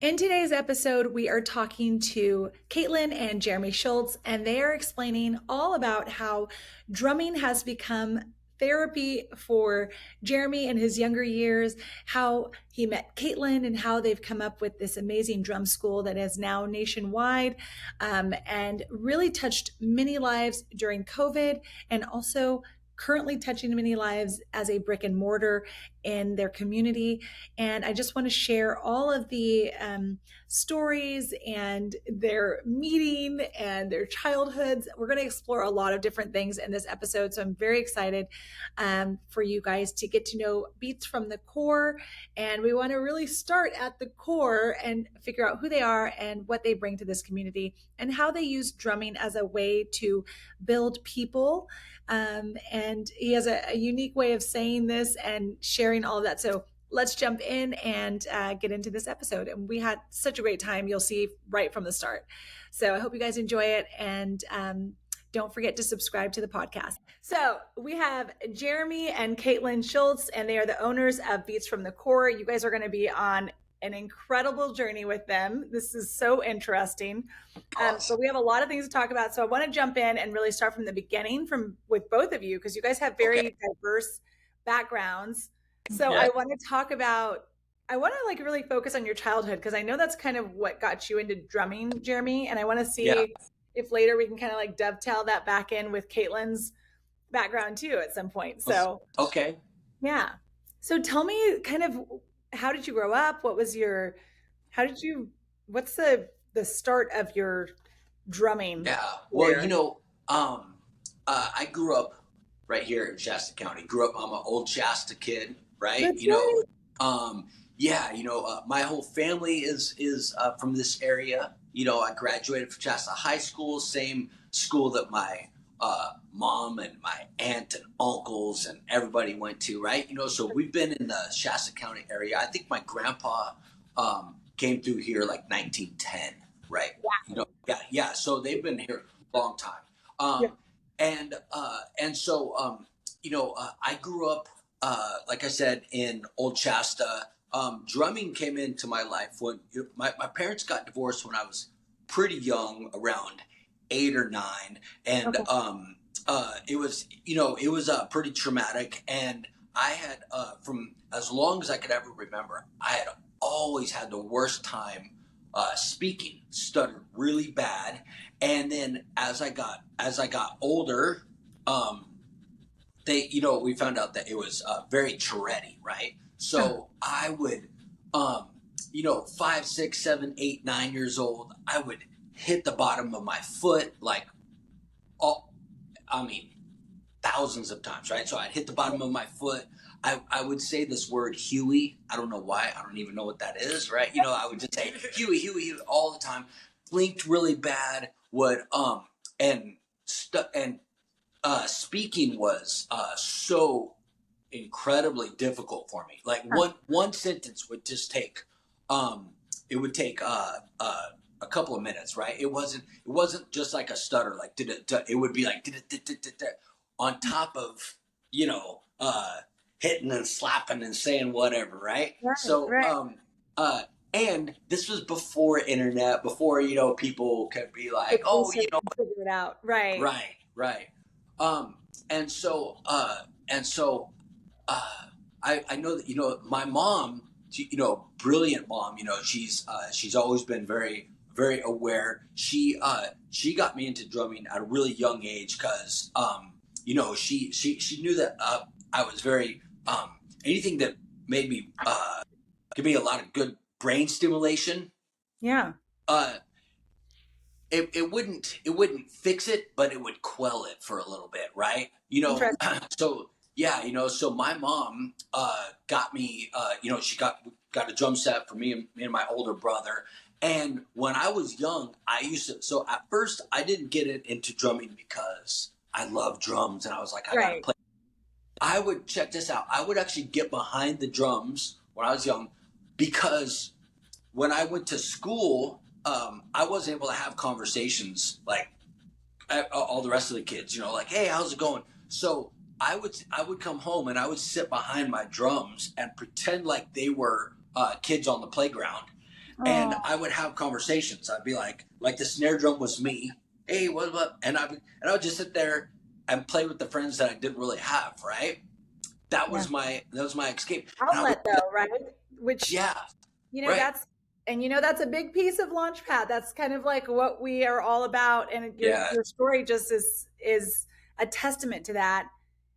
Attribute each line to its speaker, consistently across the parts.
Speaker 1: In today's episode, we are talking to Kaitlyn and Jeremy Schultz, and they are explaining all about how drumming has become therapy for Jeremy in his younger years, how he met Kaitlyn, and how they've come up with this amazing drum school that is now nationwide and really touched many lives during COVID and also currently touching many lives as a brick and mortar in their community. And I just want to share all of the stories and their meeting and their childhoods. We're going to explore a lot of different things in this episode. So I'm very excited for you guys to get to know Beats from the core. And we want to really start at the core and figure out who they are and what they bring to this community and how they use drumming as a way to build people. And he has a unique way of saying this and sharing all of that. So let's jump in and get into this episode. And we had such a great time. You'll see right from the start. So I hope you guys enjoy it. And don't forget to subscribe to the podcast. So we have Jeremy and Caitlin Schultz, and they are the owners of Beats from the Core. You guys are going to be on an incredible journey with them. This is so interesting. So we have a lot of things to talk about. So I want to jump in and really start from the beginning with both of you, because you guys have very diverse backgrounds. So I want to talk about, I want to really focus on your childhood, because I know that's kind of what got you into drumming, Jeremy. And I want to see if later we can kind of dovetail that back in with Kaitlyn's background too at some point. So,
Speaker 2: okay.
Speaker 1: Yeah. So tell me kind of, how did you grow up? What's the start of your drumming?
Speaker 2: Yeah. Well, I grew up right here in Shasta County. I'm an old Shasta kid, right?
Speaker 1: That's
Speaker 2: My whole family is from this area. I graduated from Shasta High School, same school that my mom and my aunt and uncles and everybody went to, right? So we've been in the Shasta County area. I think my grandpa came through here like 1910, right?
Speaker 1: Yeah.
Speaker 2: So they've been here a long time. And so I grew up, like I said, in Old Shasta. Drumming came into my life when my parents got divorced when I was pretty young, around 8 or 9, and it was pretty traumatic. And I had from as long as I could ever remember, I had always had the worst time speaking, stuttered really bad. And then as I got older, we found out that it was very Touretty, right? So I would, 5, 6, 7, 8, 9 years old, I would hit the bottom of my foot thousands of times, right? So I'd hit the bottom of my foot. I would say this word Huey. I don't know why. I don't even know what that is, right? I would just say Huey, Huey, Huey all the time. Blinked really bad. Speaking was so incredibly difficult for me. Like one sentence would just take it would take a couple of minutes, right? It wasn't just like a stutter, like it would be like on top of hitting and slapping and saying whatever, right? So and this was before internet, before people could be like,
Speaker 1: figure it out, right?
Speaker 2: And so I know that my mom, brilliant mom, she's always been very, very aware. She got me into drumming at a really young age because she knew that I was very anything that made me give me a lot of good brain stimulation.
Speaker 1: Yeah.
Speaker 2: It wouldn't fix it, but it would quell it for a little bit, right? So my mom got me, she got a drum set for me and my older brother. And when I was young, so at first I didn't get into drumming because I love drums and I was like, I gotta play. I would, check this out, I would actually get behind the drums when I was young because when I went to school, I wasn't able to have conversations like all the rest of the kids, like, hey, how's it going? So I would come home and I would sit behind my drums and pretend like they were kids on the playground. And
Speaker 1: Oh,
Speaker 2: I would have conversations. I'd be like the snare drum was me. Hey, what up? And I would just sit there and play with the friends that I didn't really have. Right.
Speaker 1: yeah.
Speaker 2: That was my escape. And I would
Speaker 1: Outlet though, right? Which,
Speaker 2: yeah.
Speaker 1: you know,
Speaker 2: Right.
Speaker 1: that's, and you know, that's a big piece of Launchpad. That's kind of like what we are all about. And
Speaker 2: Yeah.
Speaker 1: your story just is a testament to that.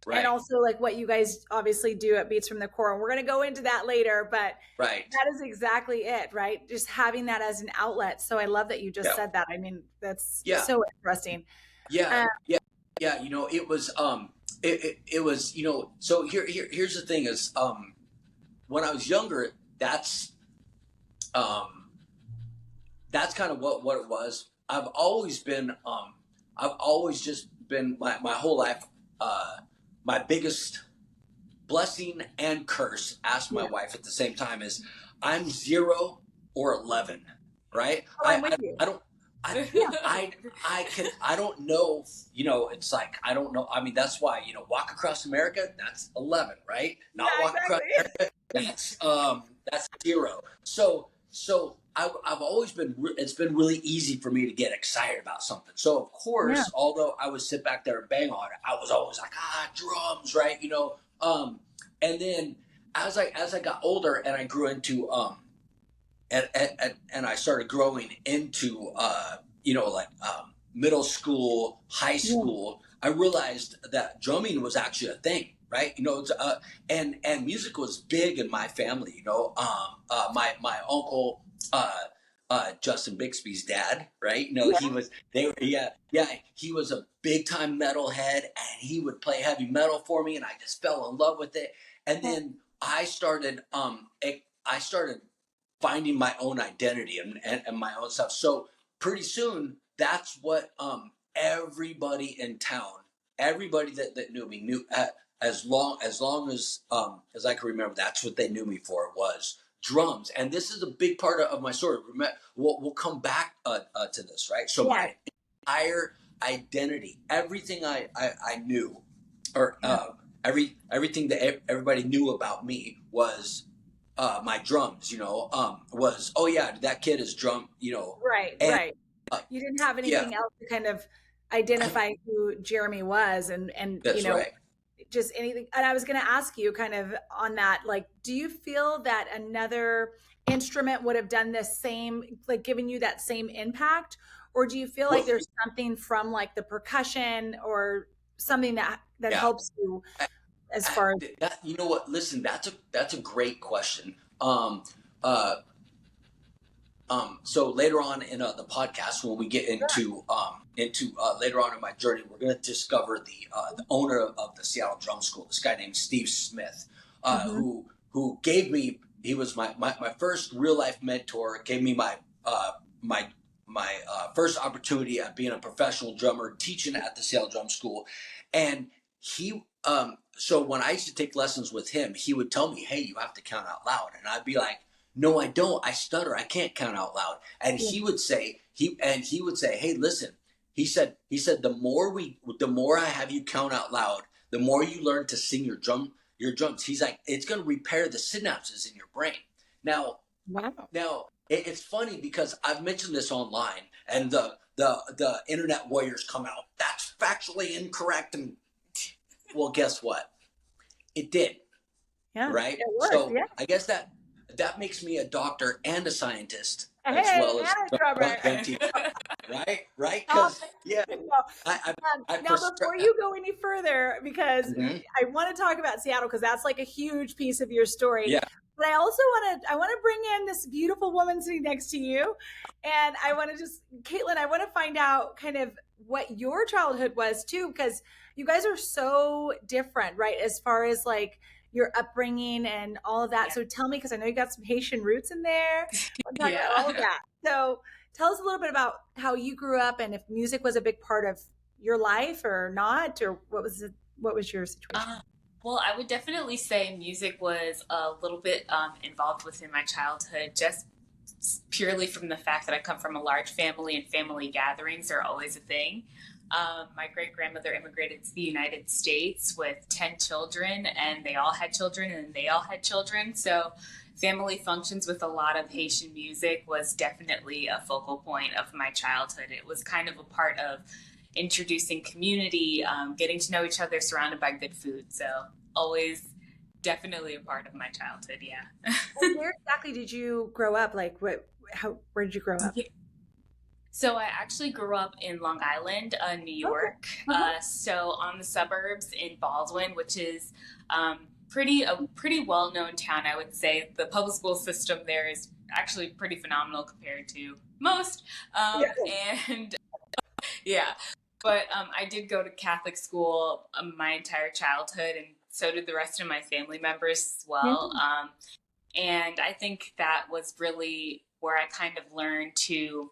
Speaker 1: And
Speaker 2: Right.
Speaker 1: also like what you guys obviously do at Beats from the Core. And we're going to go into that later, but
Speaker 2: Right.
Speaker 1: that is exactly it, right? Just having that as an outlet. So I love that you just
Speaker 2: Yeah.
Speaker 1: said that. I mean, that's
Speaker 2: Yeah.
Speaker 1: so interesting.
Speaker 2: Yeah.
Speaker 1: Um,
Speaker 2: Yeah. Yeah. It was it was, so here's the thing is when I was younger, um that's kind of what it was. I've always just been my whole life, my biggest blessing and curse, asked my
Speaker 1: yeah.
Speaker 2: wife at the same time, is I'm 0 or 11, right?
Speaker 1: Oh, I'm with you.
Speaker 2: I don't I
Speaker 1: Yeah.
Speaker 2: I don't know, it's like I don't know. I mean, that's why, walk across America, that's 11, right?
Speaker 1: Yeah,
Speaker 2: Not walk across
Speaker 1: exactly.
Speaker 2: America, that's 0. So I've always been. It's been really easy for me to get excited about something. So of
Speaker 1: Yeah.
Speaker 2: course, although I would sit back there and bang on it, I was always like, drums, right? And then as I got older and I grew into and I started growing into middle school, high
Speaker 1: Yeah.
Speaker 2: school, I realized that drumming was actually a thing, right? And music was big in my family. My uncle, Justin Bixby's dad, right?
Speaker 1: Yeah.
Speaker 2: He was they were yeah, he was a big time metalhead, and he would play heavy metal for me, and I just fell in love with it. And then I started finding my own identity and my own stuff. So pretty soon, that's what everybody in town, everybody that knew me knew, as long as I can remember, that's what they knew me for, was drums. And this is a big part of my story. We'll come back to this, right? So
Speaker 1: Yeah.
Speaker 2: my entire identity, everything I knew, or
Speaker 1: Yeah.
Speaker 2: everything that everybody knew about me was my drums. Was, oh yeah, that kid is drum.
Speaker 1: Right.
Speaker 2: And
Speaker 1: Right. You didn't have
Speaker 2: yeah,
Speaker 1: anything else to kind of identify who Jeremy was, and
Speaker 2: that's right.
Speaker 1: just anything. And I was going to ask you kind of on that, like, do you feel that another instrument would have done the same, like given you that same impact? Or do you feel like
Speaker 2: Well,
Speaker 1: there's something from like the percussion or something that
Speaker 2: yeah.
Speaker 1: helps you as far as,
Speaker 2: That, you know what? Listen, that's a great question. Uh, so later on in the podcast, when we get into later on in my journey, we're going to discover the owner of the Seattle Drum School, this guy named Steve Smith,
Speaker 1: Mhm.
Speaker 2: who gave me. He was my first real life mentor. Gave me my first opportunity at being a professional drummer, teaching at the Seattle Drum School, and he. So when I used to take lessons with him, he would tell me, "Hey, you have to count out loud," and I'd be like, "No, I don't. I stutter. I can't count out loud." And
Speaker 1: Yeah.
Speaker 2: he would say, "Hey, listen." He said the more I have you count out loud, the more you learn to sing your drums. He's like, it's going to repair the synapses in your brain. Now,
Speaker 1: Wow.
Speaker 2: it's funny because I've mentioned this online, and the internet warriors come out. That's factually incorrect, and well, guess what? It did,
Speaker 1: Yeah.
Speaker 2: right?
Speaker 1: It worked.
Speaker 2: So
Speaker 1: Yeah.
Speaker 2: I guess that makes me a doctor and a scientist, as
Speaker 1: Hey,
Speaker 2: well as
Speaker 1: and a drummer.
Speaker 2: one teacher, right?
Speaker 1: Um,
Speaker 2: Because yeah,
Speaker 1: no.
Speaker 2: I
Speaker 1: Now, before you go any further, because
Speaker 2: Mhm.
Speaker 1: I want to talk about Seattle, because that's like a huge piece of your story.
Speaker 2: Yeah.
Speaker 1: But I also want to bring in this beautiful woman sitting next to you, and I want to just, Kaitlyn, I want to find out kind of what your childhood was too, because you guys are so different, right? As far as like your upbringing and all of that.
Speaker 3: Yeah.
Speaker 1: So tell me, because I know you got some Haitian roots in there. We'll talk about all of
Speaker 3: Yeah.
Speaker 1: that. So tell us a little bit about how you grew up and if music was a big part of your life or not, or what was your situation?
Speaker 3: Well, I would definitely say music was a little bit involved within my childhood, just purely from the fact that I come from a large family and family gatherings are always a thing. My great grandmother immigrated to the United States with 10 children, and they all had children, and they all had children. So family functions with a lot of Haitian music was definitely a focal point of my childhood. It was kind of a part of introducing community, getting to know each other, surrounded by good food. So always definitely a part of my childhood. Yeah.
Speaker 1: And where exactly did you grow up? Like, where did you grow up?
Speaker 3: So I actually grew up in Long Island, New York.
Speaker 1: Okay. Uh-huh.
Speaker 3: So on the suburbs in Baldwin, which is a pretty well known town, I would say. The public school system there is actually pretty phenomenal compared to most. And yeah, but I did go to Catholic school my entire childhood, and so did the rest of my family members as well. And I think that was really where I kind of learned to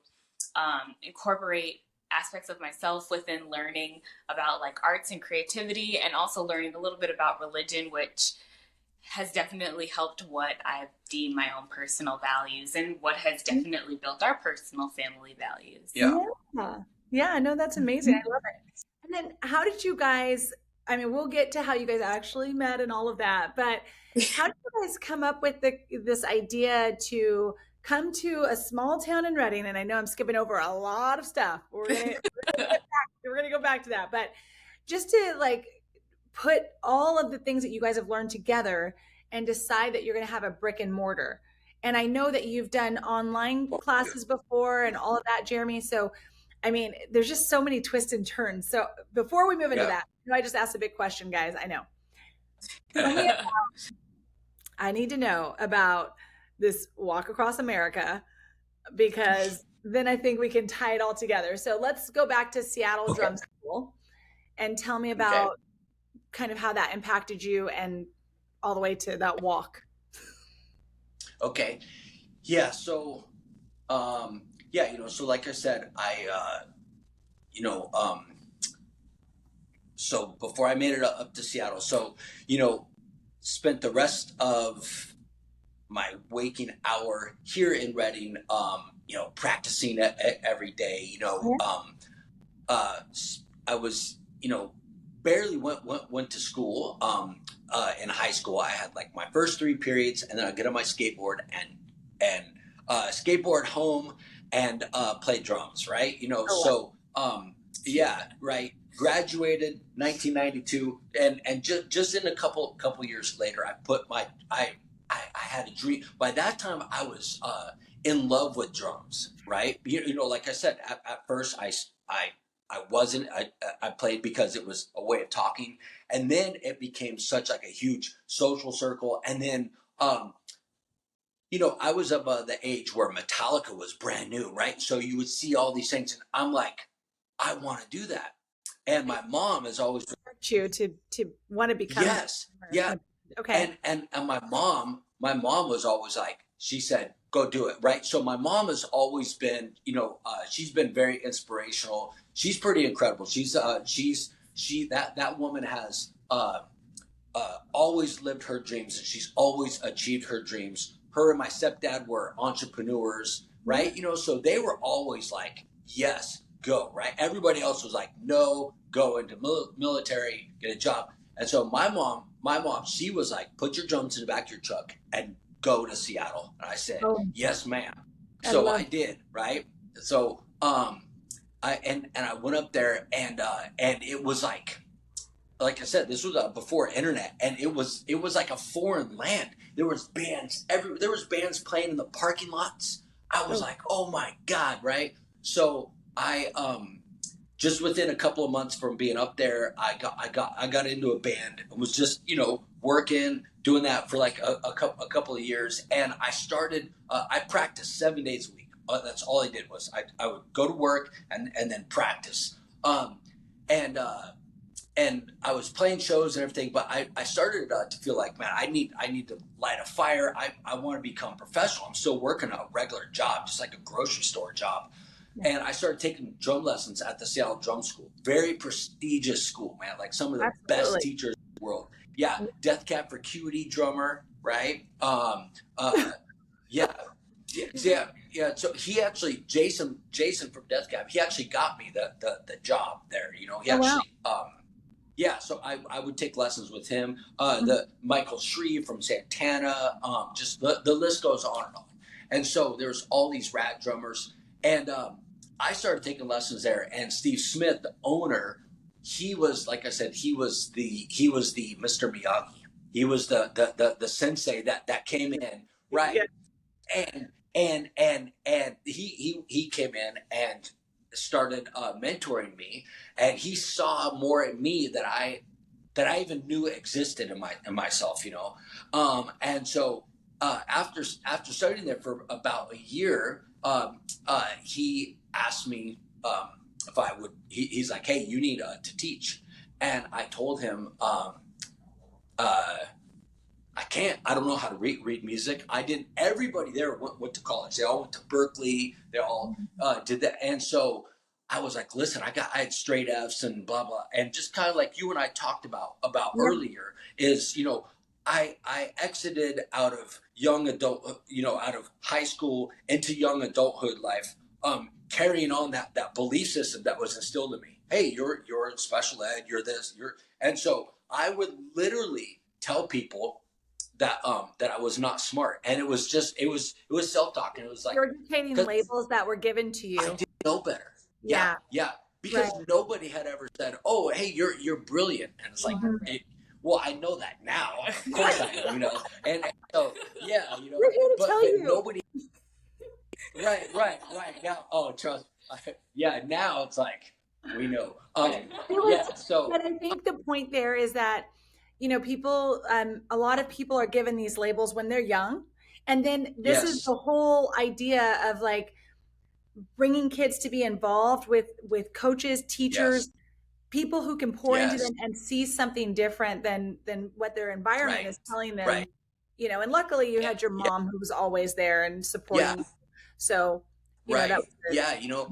Speaker 3: incorporate aspects of myself within learning about like arts and creativity, and also learning a little bit about religion, which has definitely helped what I've deemed my own personal values and what has definitely built our personal family values.
Speaker 1: Yeah, no, that's amazing. I love it. And then how did you guys, I mean, we'll get to how you guys actually met and all of that, but how did you guys come up with this idea to come to a small town in Reading? And I know I'm skipping over a lot of stuff. We're gonna go back to that, but just to like put all of the things that you guys have learned together and decide that you're going to have a brick and mortar. And I know that you've done online classes before and all of that, Jeremy. So, I mean, there's just so many twists and turns. So before we move into that, I just asked a big question, guys. I know. I need to know about this walk across America, because then I think we can tie it all together. So let's go back to Seattle Drum School and tell me about kind of how that impacted you and all the way to that walk.
Speaker 2: Okay. Yeah. So, so like I said, so before I made it up to Seattle, so, spent the rest of my waking hour here in Reading, practicing every day, I was, barely went to school. In high school, I had like my first 3 periods, and then I'd get on my skateboard and skateboard home and play drums, right? Graduated 1992, and just in a couple years later, I had a dream. By that time, I was in love with drums, right? Like I said, at first I wasn't. I played because it was a way of talking, and then it became such like a huge social circle. And then, I was of the age where Metallica was brand new, right? So you would see all these things, and I'm like, I want to do that. And my mom has always
Speaker 1: you to want to become.
Speaker 2: Yes, yeah, okay. And my mom was always like, she said, go do it, right? So my mom has always been, she's been very inspirational. She's pretty incredible. That woman has always lived her dreams, and she's always achieved her dreams. Her and my stepdad were entrepreneurs, right? So they were always like, yes, go, right? Everybody else was like, no, go into military, get a job. And so my mom, she was like, put your drums in the back of your truck and go to Seattle. And I said, yes, ma'am. So I did, right? So I went up there, and it was like I said, this was before internet, and it was like a foreign land. There was bands there was bands playing in the parking lots. I was like, oh my God, right? So I just within a couple of months from being up there, I got into a band and was just working, doing that for like a couple of years, and I started. I practiced 7 days a week. That's all I did was I would go to work and then practice. And I was playing shows and everything, but I started to feel like, man, I need to light a fire. I want to become professional. I'm still working a regular job, just like a grocery store job. Yeah. And I started taking drum lessons at the Seattle Drum School. Very prestigious school, man. Like some of the best teachers in the world. Yeah. Death Cab for Cutie drummer, right? Yeah. So he actually, Jason from Death Cab, he actually got me the job there. He actually, yeah, so I would take lessons with him. The Michael Shreve from Santana, just the list goes on and on. And so there's all these rad drummers, and I started taking lessons there. And Steve Smith, the owner, he was, like I said, he was the Mr. Miyagi. He was the sensei that came in, right?
Speaker 1: Yeah.
Speaker 2: And he came in and started mentoring me, and he saw more in me that I even knew existed in myself, you know. And so after studying there for about a year, he asked me if I would. He's like, "Hey, you need to teach," and I told him. I can't. I don't know how to read music. I didn't. Everybody there went to college. They all went to Berkeley. They all did that. And so I was like, listen, I had straight F's and blah blah. And just kind of like you and I talked about earlier is, you know, I exited out of young adult, you know, out of high school into young adulthood life, carrying on that belief system that was instilled in me. Hey, you're in special ed. You're this. And so I would literally tell people that I was not smart, and it was self-talk, and it was like
Speaker 1: regurgitating labels that were given to you.
Speaker 2: I didn't know better.
Speaker 1: Yeah,
Speaker 2: because nobody had ever said, "Oh, hey, you're brilliant," and it's like, well, I know that now. Of course I am, you know, and so yeah, you know,
Speaker 1: we're here to tell you.
Speaker 2: Nobody. Right now. Oh, trust. Yeah, now it's like we know. So,
Speaker 1: but I think the point there is that, you know, people, a lot of people are given these labels when they're young. And then this is the whole idea of like bringing kids to be involved with coaches, teachers, people who can pour into them and see something different than what their environment is telling them, you know, and luckily you had your mom who was always there and supporting you. So, you know, that was
Speaker 2: you know,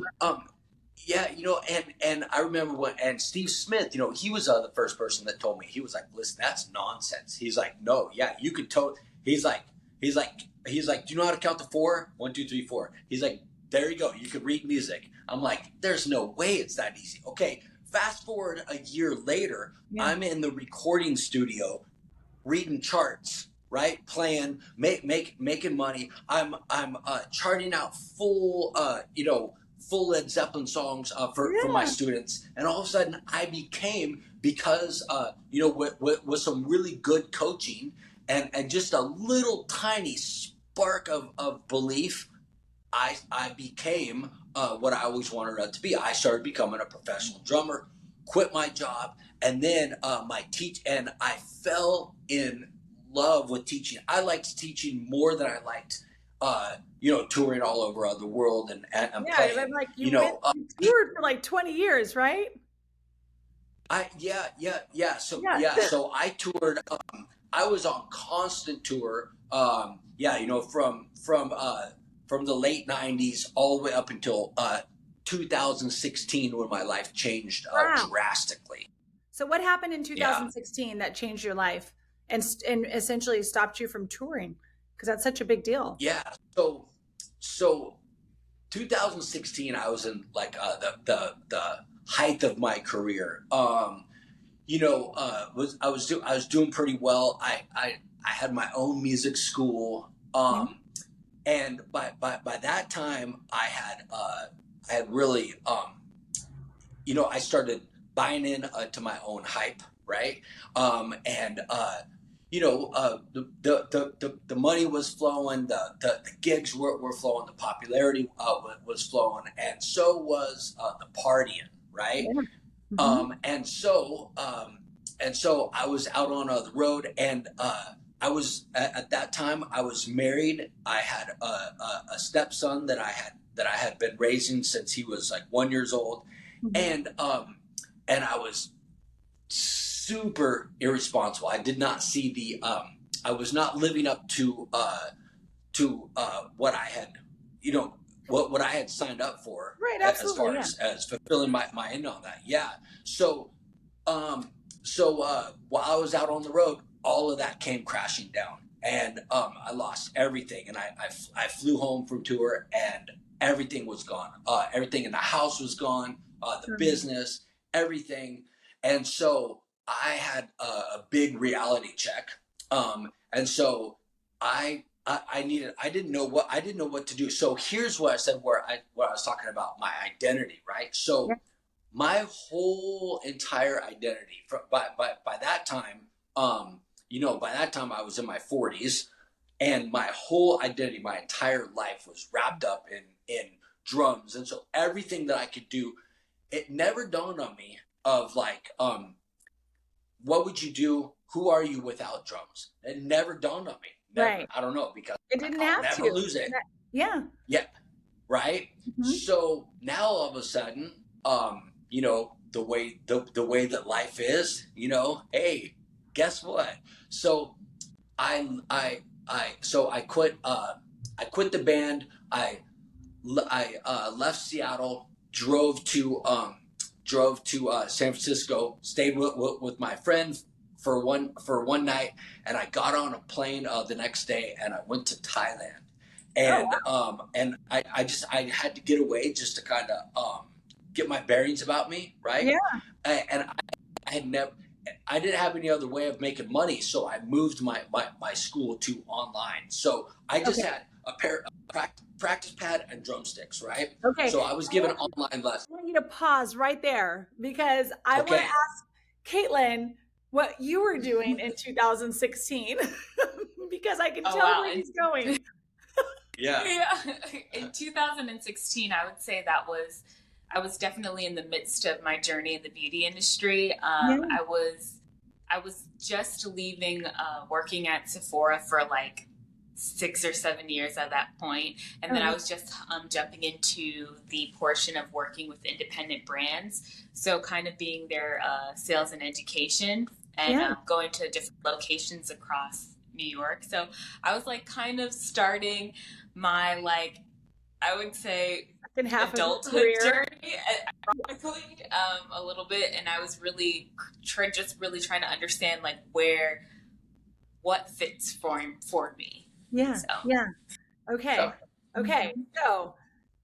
Speaker 2: you know, and I remember and Steve Smith, you know, he was the first person that told me. He was like, listen, that's nonsense. He's like, no, you could he's like, do you know how to count to 4? 1, 2, 3, 4. He's like, there you go. You could read music. I'm like, there's no way it's that easy. Okay. Fast forward a year later, I'm in the recording studio reading charts, right? Playing, making money. I'm charting out full Led Zeppelin songs for my students, and all of a sudden I became, because you know, with some really good coaching and just a little tiny spark of belief, I became what I always wanted to be. I started becoming a professional drummer, quit my job, and then and I fell in love with teaching. I liked teaching more than I liked you know, touring all over the world and playing.
Speaker 1: Like you toured for like 20 years, right?
Speaker 2: So I toured. I was on constant tour. You know, from the late 90s all the way up until 2016, when my life changed drastically.
Speaker 1: So what happened in 2016 that changed your life and essentially stopped you from touring? Because that's such a big deal.
Speaker 2: Yeah. So 2016, I was in like the height of my career. You know, I was doing pretty well. I had my own music school. And by that time, I had really, you know, I started buying in to my own hype, right? You know, the money was flowing, the gigs were flowing, the popularity was flowing, and so was the partying, right? And so I was out on the road, and I was at that time I was married. I had a stepson that I had been raising since he was like 1 year old, and I was super irresponsible. I did not see I was not living up to what I had, you know, what I had signed up for,
Speaker 1: right?
Speaker 2: Absolutely, as fulfilling my end on that. Yeah. So while I was out on the road, all of that came crashing down, and I lost everything, and I flew home from tour, and everything was gone. Everything in the house was gone, the business, everything. And so I had a big reality check. And so I didn't know what to do. So here's what I said, what I was talking about, my identity, right? So my whole entire identity by that time, by that time I was in my 40s, and my whole identity, my entire life was wrapped up in drums. And so everything that I could do, it never dawned on me of like, what would you do? Who are you without drums? It never dawned on me. Never.
Speaker 1: Right.
Speaker 2: I don't know, because
Speaker 1: It didn't
Speaker 2: I'll
Speaker 1: have
Speaker 2: never
Speaker 1: to.
Speaker 2: lose it.
Speaker 1: Yeah.
Speaker 2: Yeah. Right.
Speaker 1: Mhm.
Speaker 2: So now all of a sudden, the way that life is, hey, guess what? So I quit the band. I left Seattle, drove to San Francisco, stayed with my friend for one night, and I got on a plane the next day, and I went to Thailand. And and I had to get away just to kind of get my bearings about me, right?
Speaker 1: Yeah.
Speaker 2: And I didn't have any other way of making money, so I moved my school to online. So I just had a pair of practice pad and drumsticks, right?
Speaker 1: Okay.
Speaker 2: So I was given online lessons.
Speaker 1: I want you to pause right there, because I want to ask Kaitlyn what you were doing in 2016, because I can tell where he's going.
Speaker 2: Yeah.
Speaker 3: In 2016, I would say I was definitely in the midst of my journey in the beauty industry. I was just leaving working at Sephora for like 6 or 7 years at that point, and then I was just jumping into the portion of working with independent brands, so kind of being their sales and education, and going to different locations across New York. So I was like kind of starting my, like, I would say adulthood journey, ironically, a little bit, and I was really trying to understand like what fits for me.
Speaker 1: Yeah.
Speaker 3: So.
Speaker 1: Yeah. Okay. Okay. So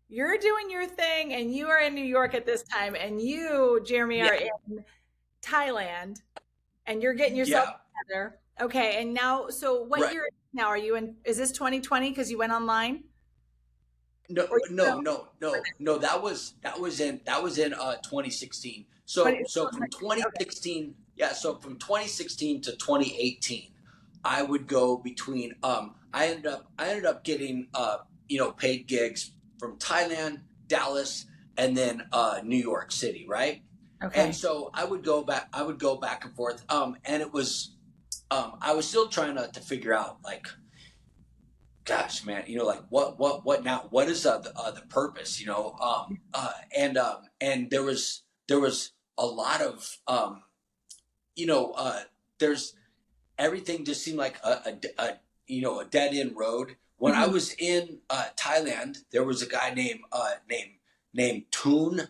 Speaker 1: you're doing your thing, and you are in New York at this time, and you, Jeremy, are in Thailand, and you're getting yourself together. Okay. And now, so what year now are you in? Is this 2020 because you went online?
Speaker 2: No. That was in 2016. So from 2016, so from 2016 to 2018, I would go between. I ended up getting paid gigs from Thailand, Dallas, and then New York City, right? Okay. And so I would go back and forth. And it was, I was still trying to figure out, like, gosh, man, like what now? What is the purpose? And there was a lot of there's everything just seemed like a dead end road. When I was in Thailand, there was a guy named Toon,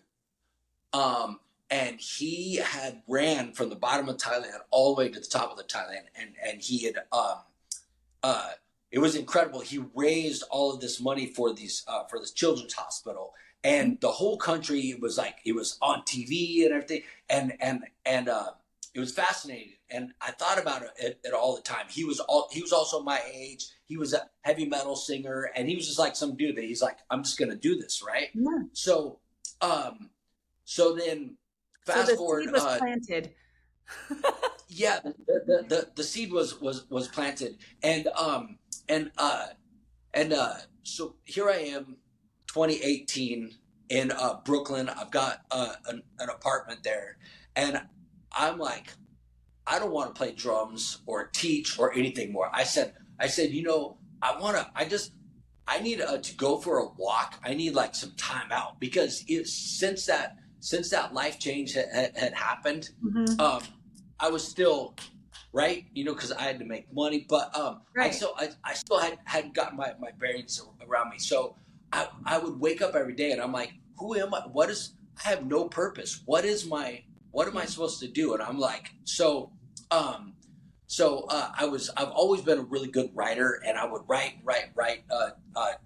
Speaker 2: and he had ran from the bottom of Thailand all the way to the top of the Thailand, and he had it was incredible. He raised all of this money for this children's hospital, and the whole country was like, it was on TV and everything, and it was fascinating. And I thought about it all the time. He was also my age. He was a heavy metal singer, and he was just like some dude that he's like, I'm just gonna do this, right? Yeah. So then fast forward. The seed was planted. Yeah, the seed was planted, and so here I am, 2018 in Brooklyn. I've got an apartment there, and I'm like, I don't want to play drums or teach or anything more. I said, I need to go for a walk. I need like some time out, because since that life change had happened, I was still, right, because I had to make money, but I still hadn't gotten my bearings around me. So I would wake up every day and I'm like, who am I? I have no purpose. What am I supposed to do? And I'm like, I've always been a really good writer, and I would write,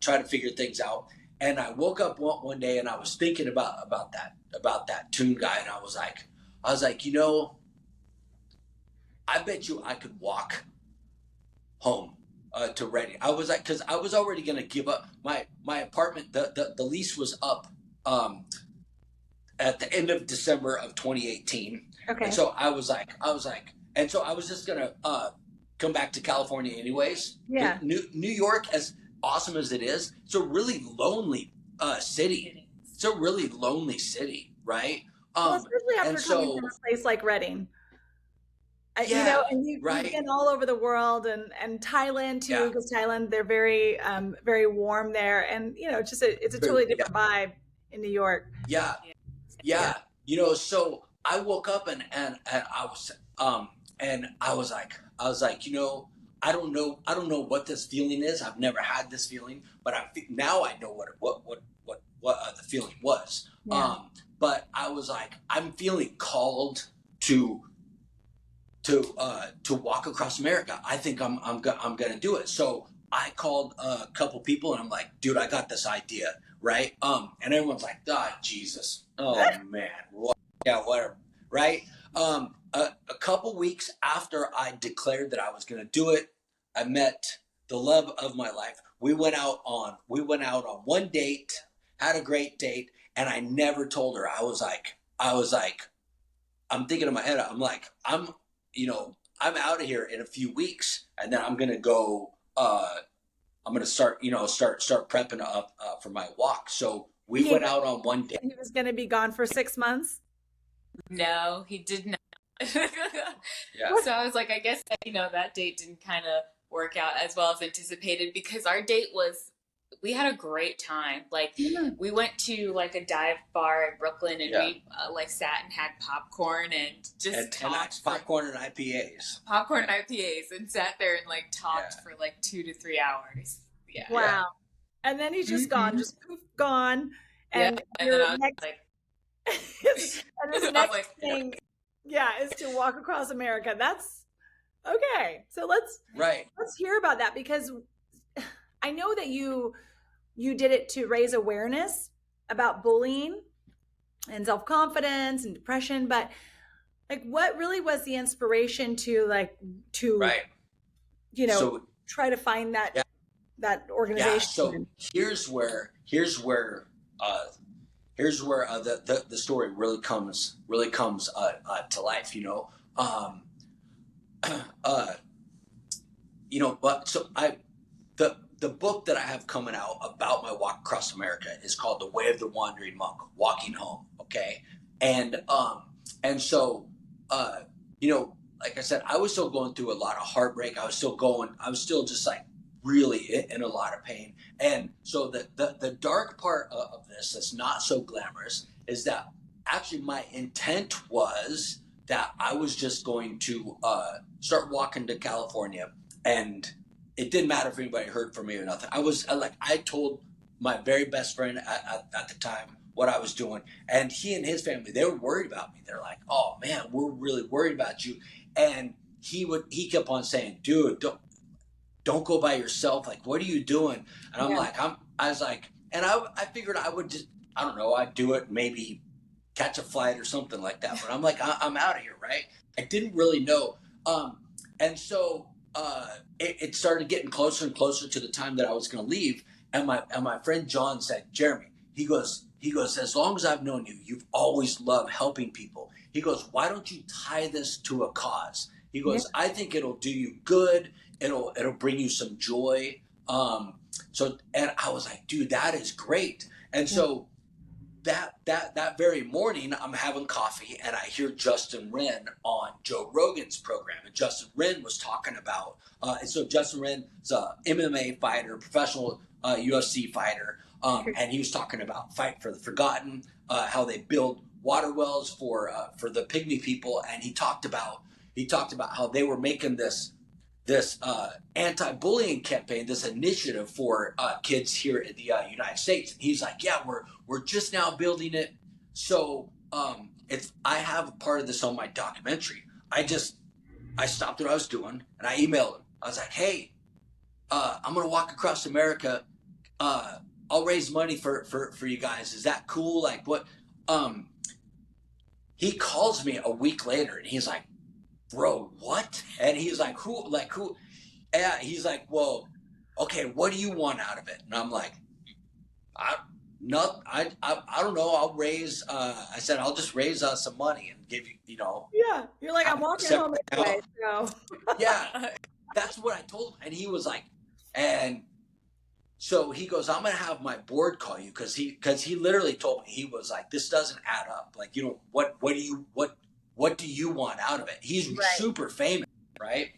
Speaker 2: try to figure things out. And I woke up one day and I was thinking about that Toon guy, and I was like, I bet you I could walk home to Reading. I was like, because I was already going to give up my apartment. The lease was up at the end of December of 2018,
Speaker 1: Okay.
Speaker 2: and so I was like, and so I was just gonna come back to California anyways.
Speaker 1: Yeah.
Speaker 2: New York, as awesome as it is, it's a really lonely city. It's a really lonely city, right?
Speaker 1: Well, especially after
Speaker 2: and
Speaker 1: coming
Speaker 2: so
Speaker 1: from a place like Reading. You
Speaker 2: yeah,
Speaker 1: know, and you've
Speaker 2: right,
Speaker 1: been all over the world, and Thailand too,
Speaker 2: yeah,
Speaker 1: because Thailand, they're very very warm there, and you know, it's a totally different vibe in New York.
Speaker 2: yeah, yeah. You know, so I woke up and I was like, you know, I don't know what this feeling is. I've never had this feeling, but now I know what the feeling was.
Speaker 1: Yeah.
Speaker 2: But I was like, I'm feeling called to walk across America. I think I'm gonna do it. So I called a couple people and I'm like, dude, I got this idea, right? And everyone's like, Jesus, oh man, yeah, whatever, right? A couple weeks after I declared that I was gonna do it, I met the love of my life. We went out on one date, had a great date, and I never told her. I was like, I'm thinking in my head, I'm like, I'm out of here in a few weeks, and then I'm gonna go. I'm gonna start prepping up for my walk. So we went out on one day.
Speaker 1: He was going to be gone for 6 months.
Speaker 3: No, he did not.
Speaker 2: Yeah.
Speaker 3: So I was like, I guess that, that date didn't kind of work out as well as anticipated, because our date we had a great time. Like, we went to like a dive bar in Brooklyn, and we like sat and had popcorn and just talked.
Speaker 2: Popcorn and IPAs.
Speaker 3: Popcorn and IPAs, and sat there and like talked for like 2 to 3 hours. Yeah.
Speaker 1: Wow. Yeah. And then he's just gone, just poof, gone. And,
Speaker 3: and then I was
Speaker 1: next,
Speaker 3: like,
Speaker 1: and his next thing, is to walk across America. That's okay. So let's hear about that, because I know that you did it to raise awareness about bullying and self-confidence and depression, but like, what really was the inspiration to try to find that organization?
Speaker 2: Yeah. So here's where the story really comes to life. But so the book that I have coming out about my walk across America is called The Way of the Wandering Monk, Walking Home. Okay. And so, like I said, I was still going through a lot of heartbreak. I was still just like really in a lot of pain. And so the dark part of this that's not so glamorous is that actually my intent was that I was just going to start walking to California, and it didn't matter if anybody heard from me or nothing. I told my very best friend at the time what I was doing, and he and his family, they were worried about me. They're like, "Oh man, we're really worried about you." And he kept on saying, "Dude, don't go by yourself. Like, what are you doing?" And I was like, and I figured I would just, I don't know, I'd do it, maybe catch a flight or something like that. But I'm like, I'm out of here, right? I didn't really know. And so it started getting closer and closer to the time that I was going to leave. And my friend John said, "Jeremy," he goes, "as long as I've known you, you've always loved helping people." He goes, "Why don't you tie this to a cause?" He goes, "I think it'll do you good. It'll bring you some joy." And I was like, "Dude, that is great." And so that very morning, I'm having coffee and I hear Justin Wren on Joe Rogan's program, and Justin Wren was talking about. And so Justin Wren is a MMA fighter, professional UFC fighter, and he was talking about Fight for the Forgotten, how they build water wells for the pygmy people, and he talked about how they were making this anti-bullying campaign, this initiative for kids here in the United States. And he's like, "Yeah, we're just now building it." So I have a part of this on my documentary. I stopped what I was doing and I emailed him. I was like, "Hey, I'm gonna walk across America. I'll raise money for you guys. Is that cool? Like, what?" He calls me a week later and he's like, bro, what? And he's like, who? Yeah, he's like, well, okay, what do you want out of it? And I'm like, I not I don't know. I'll raise. I said I'll just raise some money and give you,
Speaker 1: Yeah. You're like,
Speaker 2: have
Speaker 1: I'm
Speaker 2: a
Speaker 1: walking
Speaker 2: separate
Speaker 1: home anyway.
Speaker 2: account.
Speaker 1: So,
Speaker 2: Yeah, that's what I told him, and he was like, and so he goes, I'm gonna have my board call you because he literally told me, he was like, this doesn't add up. Like, what do you want out of it? He's
Speaker 1: right.
Speaker 2: super famous, right?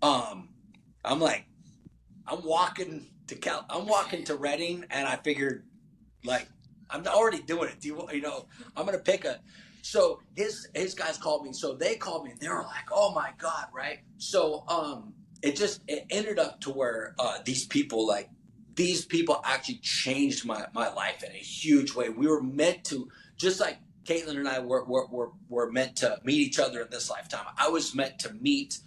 Speaker 2: I'm like, I'm walking to Reading, and I figured, like, I'm already doing it. I'm gonna pick a. So his guys called me. So they called me, and they were like, "Oh my god!" Right? So it ended up to where these people actually changed my life in a huge way. We were meant to, just like Kaitlyn and I were meant to meet each other in this lifetime. I was meant to meet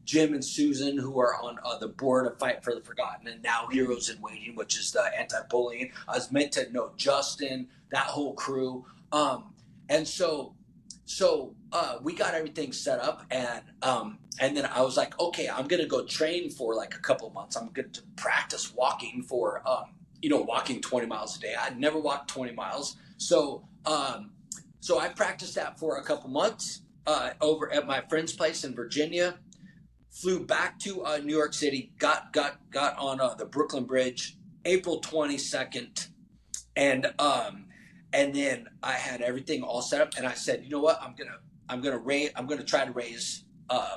Speaker 2: Jim and Susan, who are on the board of Fight for the Forgotten and now Heroes in Waiting, which is the anti-bullying. I was meant to know Justin, that whole crew. And so we got everything set up, and then I was like, okay, I'm gonna go train for like a couple of months. I'm going to practice walking for walking 20 miles a day. I'd never walked 20 miles. So I practiced that for a couple months over at my friend's place in Virginia. Flew back to New York City. Got on the Brooklyn Bridge, April 22nd, and then I had everything all set up. And I said, you know what? I'm gonna try to raise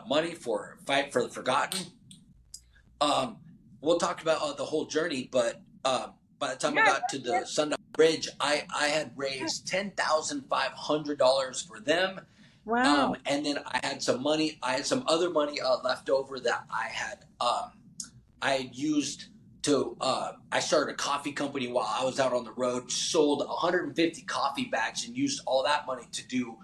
Speaker 2: money for Fight for the Forgotten. We'll talk about the whole journey, but by the time I got to the Sundown Bridge, I had raised $10,500 for them.
Speaker 1: Wow.
Speaker 2: And then I had some money. I had some other money left over that I had used to. I started a coffee company while I was out on the road. Sold 150 coffee bags and used all that money to do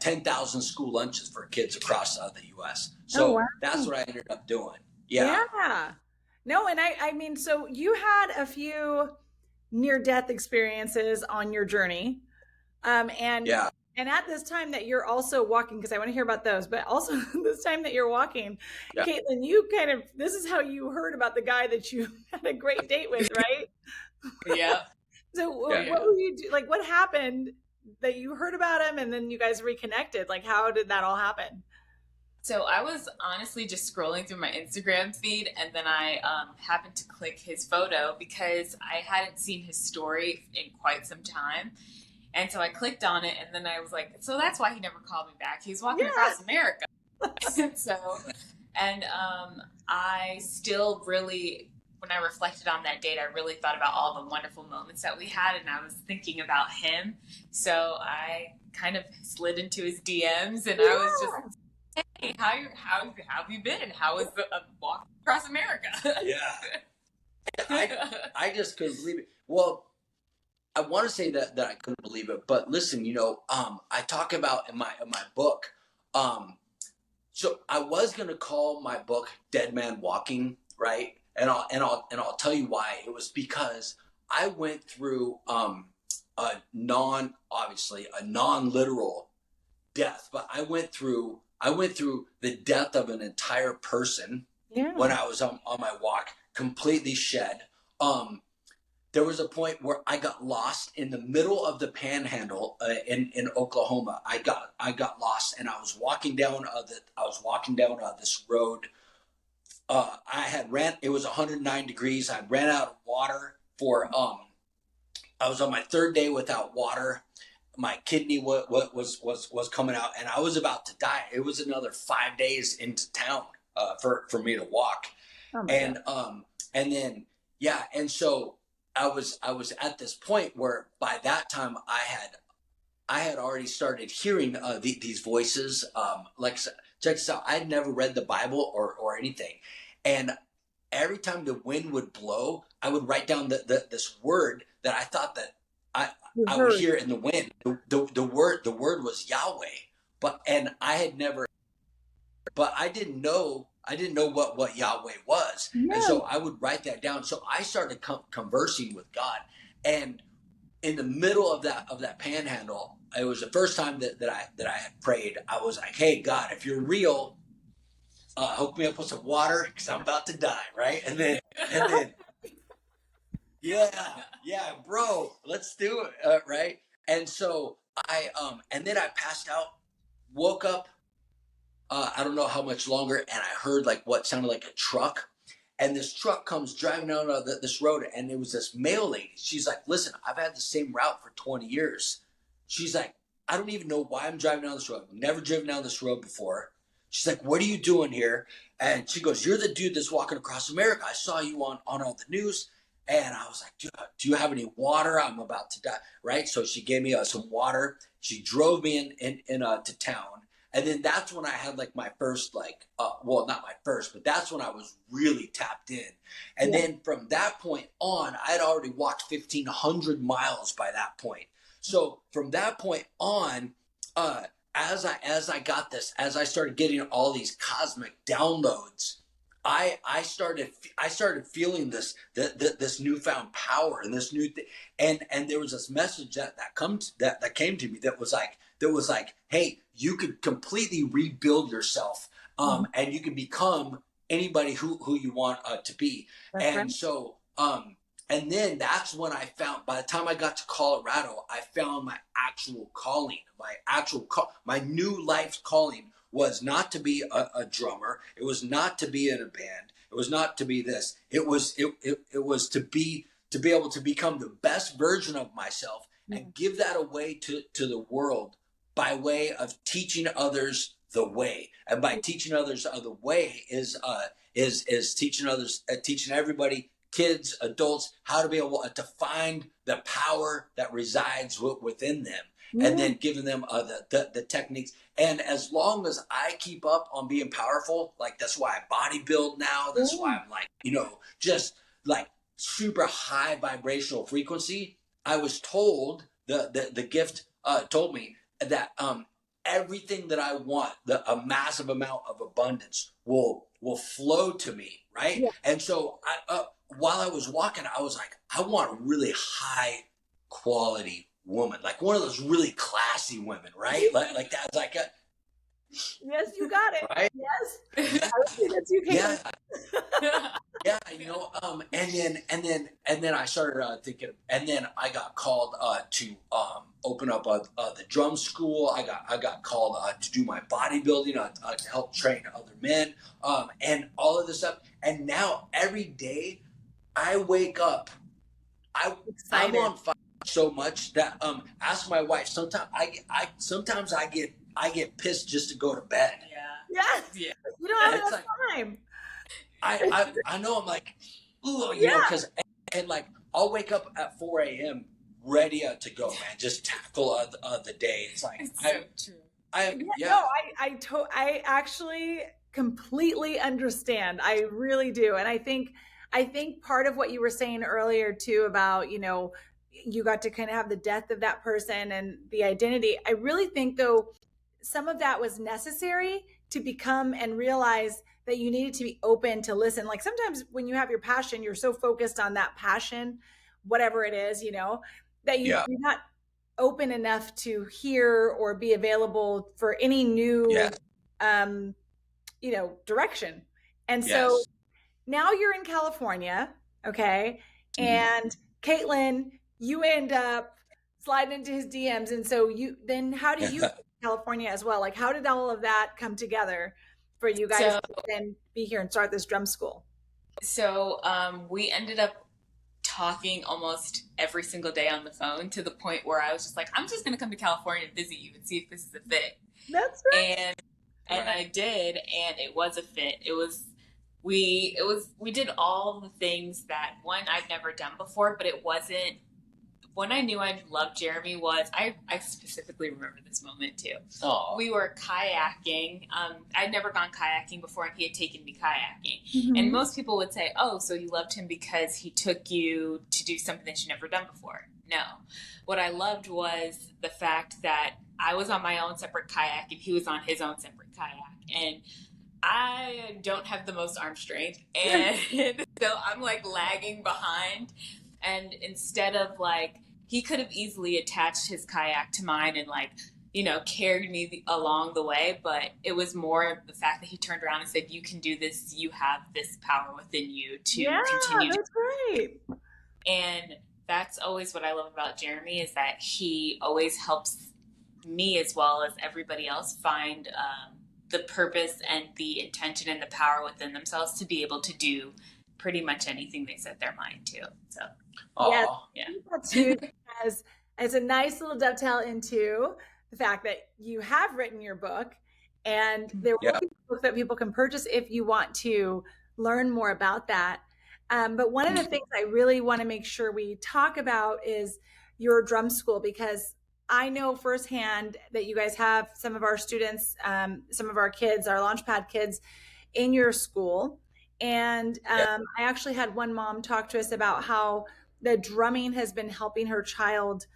Speaker 2: 10,000 school lunches for kids across the U.S. So
Speaker 1: wow.
Speaker 2: that's what I ended up doing. Yeah.
Speaker 1: Yeah. No, and I mean, so you had a few near-death experiences on your journey. And
Speaker 2: Yeah.
Speaker 1: and at this time that you're also walking, because I want to hear about those, but also this time that you're walking,
Speaker 2: Yeah.
Speaker 1: Kaitlyn, this is how you heard about the guy that you had a great date with, right?
Speaker 3: Yeah.
Speaker 1: So what were you do? Like, what happened that you heard about him and then you guys reconnected? Like, how did that all happen?
Speaker 3: So I was honestly just scrolling through my Instagram feed, and then I happened to click his photo because I hadn't seen his story in quite some time. And so I clicked on it, and then I was like, so that's why he never called me back. He's walking across America. and I still really, when I reflected on that date, I really thought about all the wonderful moments that we had, and I was thinking about him. So I kind of slid into his DMs, and I was just, hey, how have you been, and how is the walk across America?
Speaker 2: Yeah. I just couldn't believe it. Well, I want to say that I couldn't believe it, but listen, I talk about in my book. So I was gonna call my book "Dead Man Walking," right? And I'll tell you why. It was because I went through a non-literal death, but I went through the death of an entire person when I was on my walk, completely shed. There was a point where I got lost in the middle of the Panhandle in Oklahoma. I got lost, and I was walking down this road. It was 109 degrees. I ran out of water I was on my third day without water. My kidney was coming out, and I was about to die. It was another 5 days into town for me to walk, and then and so I was at this point where by that time I had already started hearing these voices. Like, check this out. I had never read the Bible or anything, and every time the wind would blow, I would write down this word that I thought that I would hear in the wind. The word was Yahweh, but I didn't know what Yahweh was. And so I would write that down. So I started conversing with God, and in the middle of that panhandle, it was the first time that I had prayed. I was like, hey God, if you're real, hook me up with some water because I'm about to die, right? And then yeah, bro, let's do it, right? And so and then I passed out, woke up, I don't know how much longer, and I heard like what sounded like a truck. And this truck comes driving down this road, and it was this male lady. She's like, listen, I've had the same route for 20 years. She's like, I don't even know why I'm driving down this road. I've never driven down this road before. She's like, what are you doing here? And she goes, you're the dude that's walking across America. I saw you on all the news. And I was like, do you have any water? I'm about to die, right? So she gave me some water. She drove me to town. And then that's when I had like my first well, not my first, but that's when I was really tapped in. And then from that point on, I'd already walked 1,500 miles by that point. So from that point on, as I got this, as I started getting all these cosmic downloads, I started feeling this newfound power and this new thing. And there was this message that came to me that was like, hey, you could completely rebuild yourself, and you can become anybody who you want to be. That's and right. So, and then that's when I found, by the time I got to Colorado, I found my actual calling, my new life's calling was not to be a drummer. It was not to be in a band. It was not to be this. It was to be able to become the best version of myself and give that away to the world by way of teaching others the way. And by teaching others the way is teaching everybody, kids, adults, how to be able to find the power that resides within them. And then giving them the techniques. And as long as I keep up on being powerful, like that's why I bodybuild now. That's why I'm like, just like super high vibrational frequency. I was told, the gift told me that everything that I want, a massive amount of abundance will flow to me, right? Yeah. And so while I was walking, I was like, I want a really high quality woman, like one of those really classy women, right? Like that's like a.
Speaker 1: Yes, you got it.
Speaker 2: Right?
Speaker 1: Yes. That's you.
Speaker 2: Yeah. Yeah. And then I started thinking, and then I got called to open up the drum school. I got called to do my bodybuilding, to help train other men, and all of this stuff. And now every day I wake up, I'm on fire so much that ask my wife. Sometimes I get pissed just to go to bed.
Speaker 1: Yeah. Yes. Yeah. You don't have enough time.
Speaker 2: I know. I'm like, ooh, because and like I'll wake up at 4 a.m. ready to go, man. Just tackle the day. It's like
Speaker 3: it's so true.
Speaker 1: No, I actually completely understand. I really do, and I think part of what you were saying earlier too about you got to kind of have the death of that person and the identity. I really think though, some of that was necessary to become and realize that you needed to be open to listen. Like sometimes when you have your passion, you're so focused on that passion, whatever it is, that you're not open enough to hear or be available for any new, direction. And so now you're in California. Okay. And Kaitlyn, you end up sliding into his DMs. And so how do you get to California as well? Like, how did all of that come together for you guys to then be here and start this drum school?
Speaker 3: So we ended up talking almost every single day on the phone to the point where I was just like, I'm just going to come to California and visit you and see if this is a fit.
Speaker 1: That's right.
Speaker 3: And I did, and it was a fit. We did all the things that I'd never done before, but it wasn't. When I knew I loved Jeremy was, I specifically remember this moment too.
Speaker 2: Aww.
Speaker 3: We were kayaking. I'd never gone kayaking before, and he had taken me kayaking. Mm-hmm. And most people would say, oh, so you loved him because he took you to do something that you'd never done before. No. What I loved was the fact that I was on my own separate kayak, and he was on his own separate kayak. And I don't have the most arm strength. And so I'm like lagging behind. And instead of like he could have easily attached his kayak to mine and like, carried me along the way. But it was more the fact that he turned around and said, you can do this. You have this power within you to
Speaker 1: Yeah,
Speaker 3: continue.
Speaker 1: that's great.
Speaker 3: And that's always what I love about Jeremy, is that he always helps me as well as everybody else find the purpose and the intention and the power within themselves to be able to do pretty much anything they set their mind to. So,
Speaker 1: yeah. Too, as a nice little dovetail into the fact that you have written your book, and there will be books that people can purchase if you want to learn more about that. But one of the things I really want to make sure we talk about is your drum school, because I know firsthand that you guys have some of our students, some of our kids, our Launchpad kids in your school. And I actually had one mom talk to us about how the drumming has been helping her child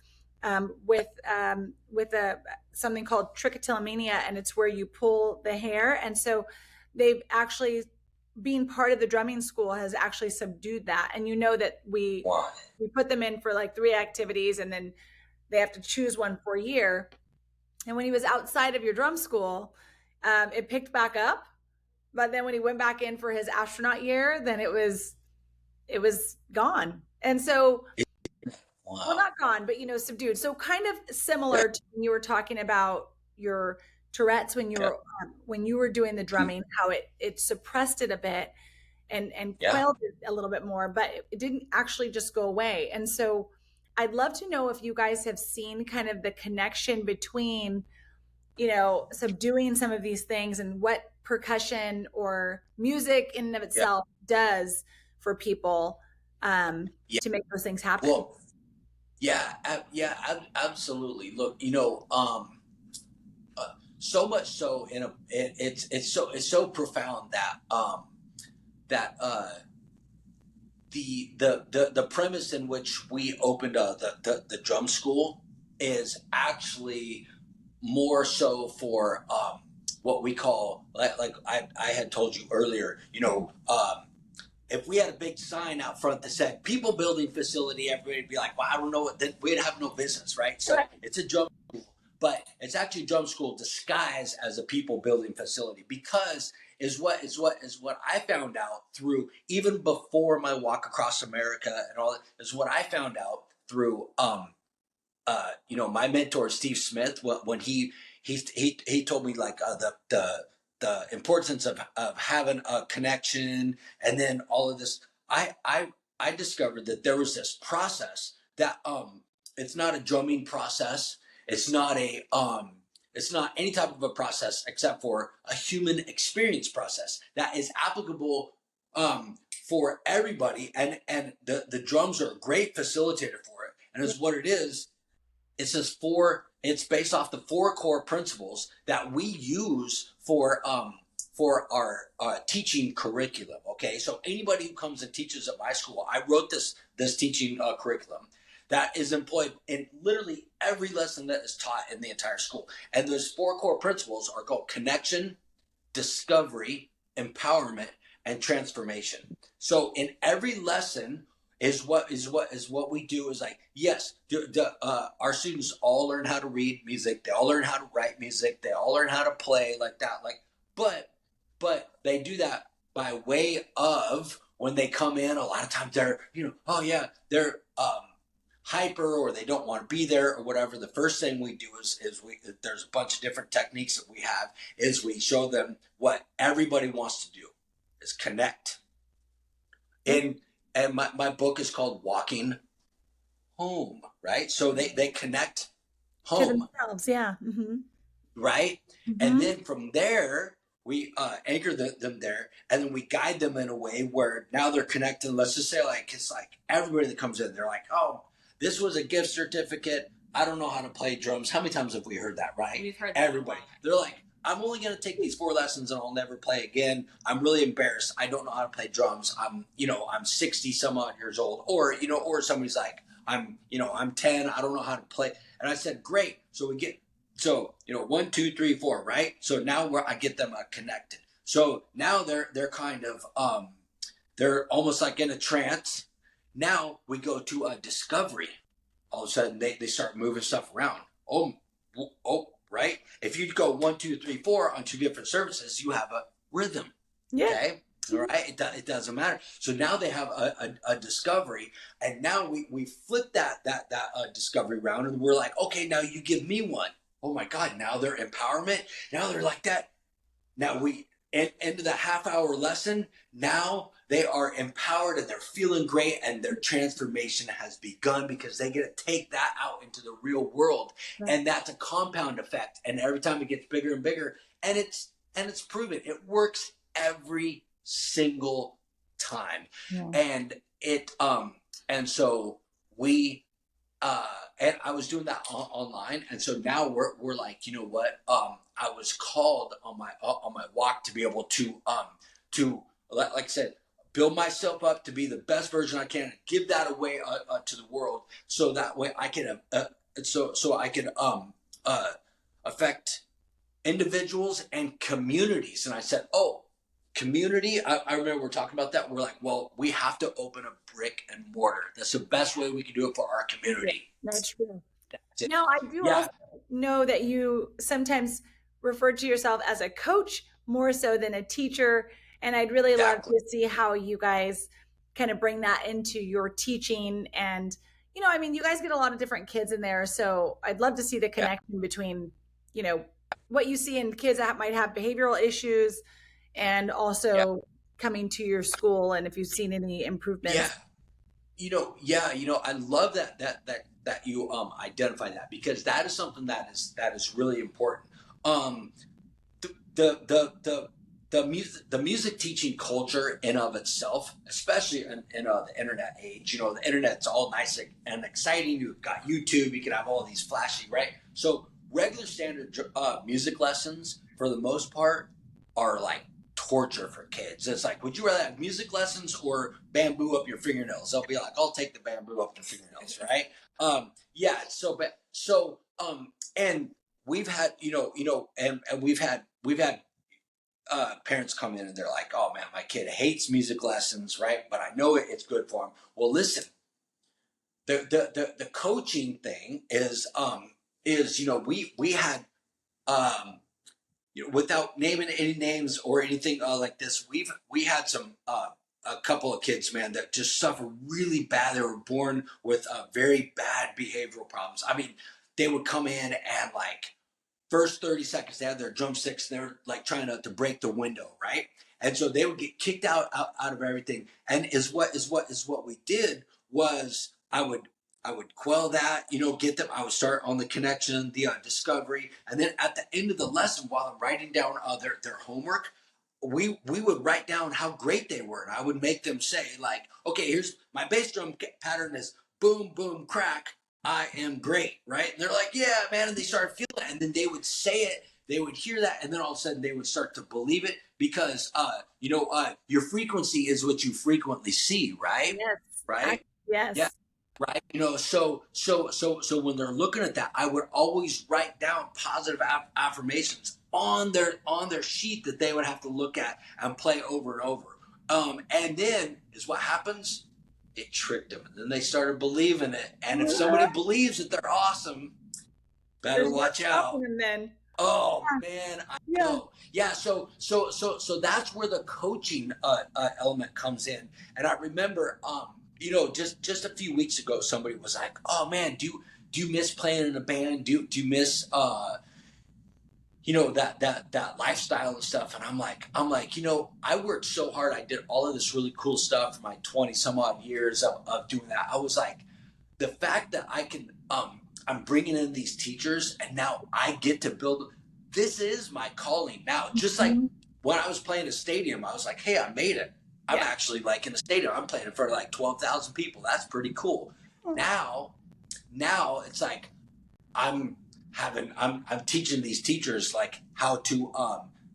Speaker 1: with something called trichotillomania, and it's where you pull the hair. And so they've actually, being part of the drumming school has actually subdued that. And that we put them in for like 3 activities, and then they have to choose one for a year. And when he was outside of your drum school, it picked back up. But then when he went back in for his astronaut year, then it was gone. And so, well, not gone, but subdued. So kind of similar to when you were talking about your Tourette's when you were doing the drumming, how it suppressed it a bit and quelled it a little bit more, but it didn't actually just go away. And so I'd love to know if you guys have seen kind of the connection between, subduing some of these things and what percussion or music in and of itself does for people to make those things happen.
Speaker 2: Well, absolutely. Look, so much so it's so profound that the premise in which we opened the drum school is actually more so for what we call, like I had told you earlier, if we had a big sign out front that said people building facility, everybody would be like, well, I don't know what, we'd have no business, right? So it's a drum school, but it's actually drum school disguised as a people building facility, because is what I found out through, even before my walk across America and all that, is what I found out through my mentor Steve Smith, when he told me like the importance of having a connection, and then all of this. I discovered that there was this process that it's not a drumming process. It's not any type of a process except for a human experience process that is applicable for everybody, and the drums are a great facilitator for it. And it's what it is. It's based off the 4 core principles that we use for our teaching curriculum. Okay, so anybody who comes and teaches at my school, I wrote this teaching curriculum that is employed in literally every lesson that is taught in the entire school. And those 4 core principles are called connection, discovery, empowerment, and transformation. So in every lesson is what we do is like, yes, our students all learn how to read music, they all learn how to write music, they all learn how to play like that, but they do that by way of, when they come in, a lot of times they're they're hyper, or they don't want to be there or whatever. The first thing we do is there's a bunch of different techniques that we have, is we show them what everybody wants to do is connect. And my book is called Walking Home, right? So they connect home.
Speaker 1: To themselves, yeah. Mm-hmm.
Speaker 2: Right? Mm-hmm. And then from there, we anchor them there, and then we guide them in a way where now they're connected. Let's just say, like, it's like everybody that comes in, they're like, oh, this was a gift certificate. I don't know how to play drums. How many times have we heard that, right?
Speaker 3: We've heard that.
Speaker 2: Everybody. They're like, I'm only going to take these 4 lessons and I'll never play again. I'm really embarrassed. I don't know how to play drums. I'm 60 some odd years old, or somebody's like, I'm 10. I don't know how to play. And I said, great. So 1, 2, 3, 4, right? So now I get them connected. So now they're kind of, they're almost like in a trance. Now we go to a discovery. all of a sudden they start moving stuff around. Oh, right. If you go 1, 2, 3, 4 on 2 different services, you have a rhythm.
Speaker 1: Yeah.
Speaker 2: Okay. All right. It doesn't matter. So now they have a discovery, and now we flip that discovery round, and we're like, okay, now you give me one. Oh my God. Now they're empowerment. Now they're like that. Now into the half-hour lesson, now they are empowered and they're feeling great, and their transformation has begun because they get to take that out into the real world. Right. And that's a compound effect. And every time it gets bigger and bigger, and it's proven it works every single time. Yeah. And so we and I was doing that online, and so now we're like, you know what? I was called on my walk to be able to like I said, build myself up to be the best version I can, and give that away to the world, so that way I can so I can affect individuals and communities. And I said, oh, community. I remember we're talking about that. We're like, well, we have to open a brick and mortar. That's the best way we can do it for our community.
Speaker 1: That's true. Now, I do also know that you sometimes refer to yourself as a coach more so than a teacher. And I'd really love to see how you guys kind of bring that into your teaching. And, you know, I mean, you guys get a lot of different kids in there. So I'd love to see the connection between, you know, what you see in kids that might have behavioral issues, and also coming to your school, and if you've seen any improvements.
Speaker 2: I love that you identify that, because that is something that is really important. The music teaching culture in of itself, especially in the internet age, you know, the internet's all nice and exciting. You've got YouTube, you can have all these flashy, right? So regular standard music lessons, for the most part, are like torture for kids. It's like, would you rather have music lessons or bamboo up your fingernails? They'll be like, I'll take the bamboo up the fingernails, right? And we've had, and we've had parents come in and they're like, oh man, my kid hates music lessons, right? But I know it's good for him. Well, listen, the coaching thing is we had, without naming any names or anything like this, we had some a couple of kids, man, that just suffer really bad. They were born with very bad behavioral problems. I mean, they would come in and like first 30 seconds they had their drumsticks, and they were like trying to break the window, right? And so they would get kicked out of everything. And is what we did was I would quell that, get them. I would start on the connection, the discovery, and then at the end of the lesson, while I'm writing down their homework, we would write down how great they were, and I would make them say like, okay, here's my bass drum pattern is boom, boom, crack. I am great, right? And they're like, yeah, man, and they started feeling it, and then they would say it. They would hear that, and then all of a sudden they would start to believe it, because your frequency is what you frequently see, right?
Speaker 1: Yes.
Speaker 2: Right?
Speaker 1: Yes.
Speaker 2: Yeah. Right. So when they're looking at that, I would always write down positive affirmations on their sheet that they would have to look at and play over and over. And then is what happens. It tricked them, and then they started believing it. And if somebody believes that they're awesome, better watch out.
Speaker 1: Then.
Speaker 2: Oh man, I know. Yeah. So that's where the coaching element comes in. And I remember, just a few weeks ago, somebody was like, "Oh man, do you miss playing in a band? Do you miss that lifestyle and stuff?" And I'm like, I worked so hard. I did all of this really cool stuff for my 20 some odd years of doing that. I was like, the fact that I can, I'm bringing in these teachers, and now I get to build. This is my calling now. Just like when I was playing a stadium, I was like, hey, I made it. I'm actually like in a stadium. I'm playing in front of like 12,000 people. That's pretty cool. Now it's like I'm teaching these teachers like how to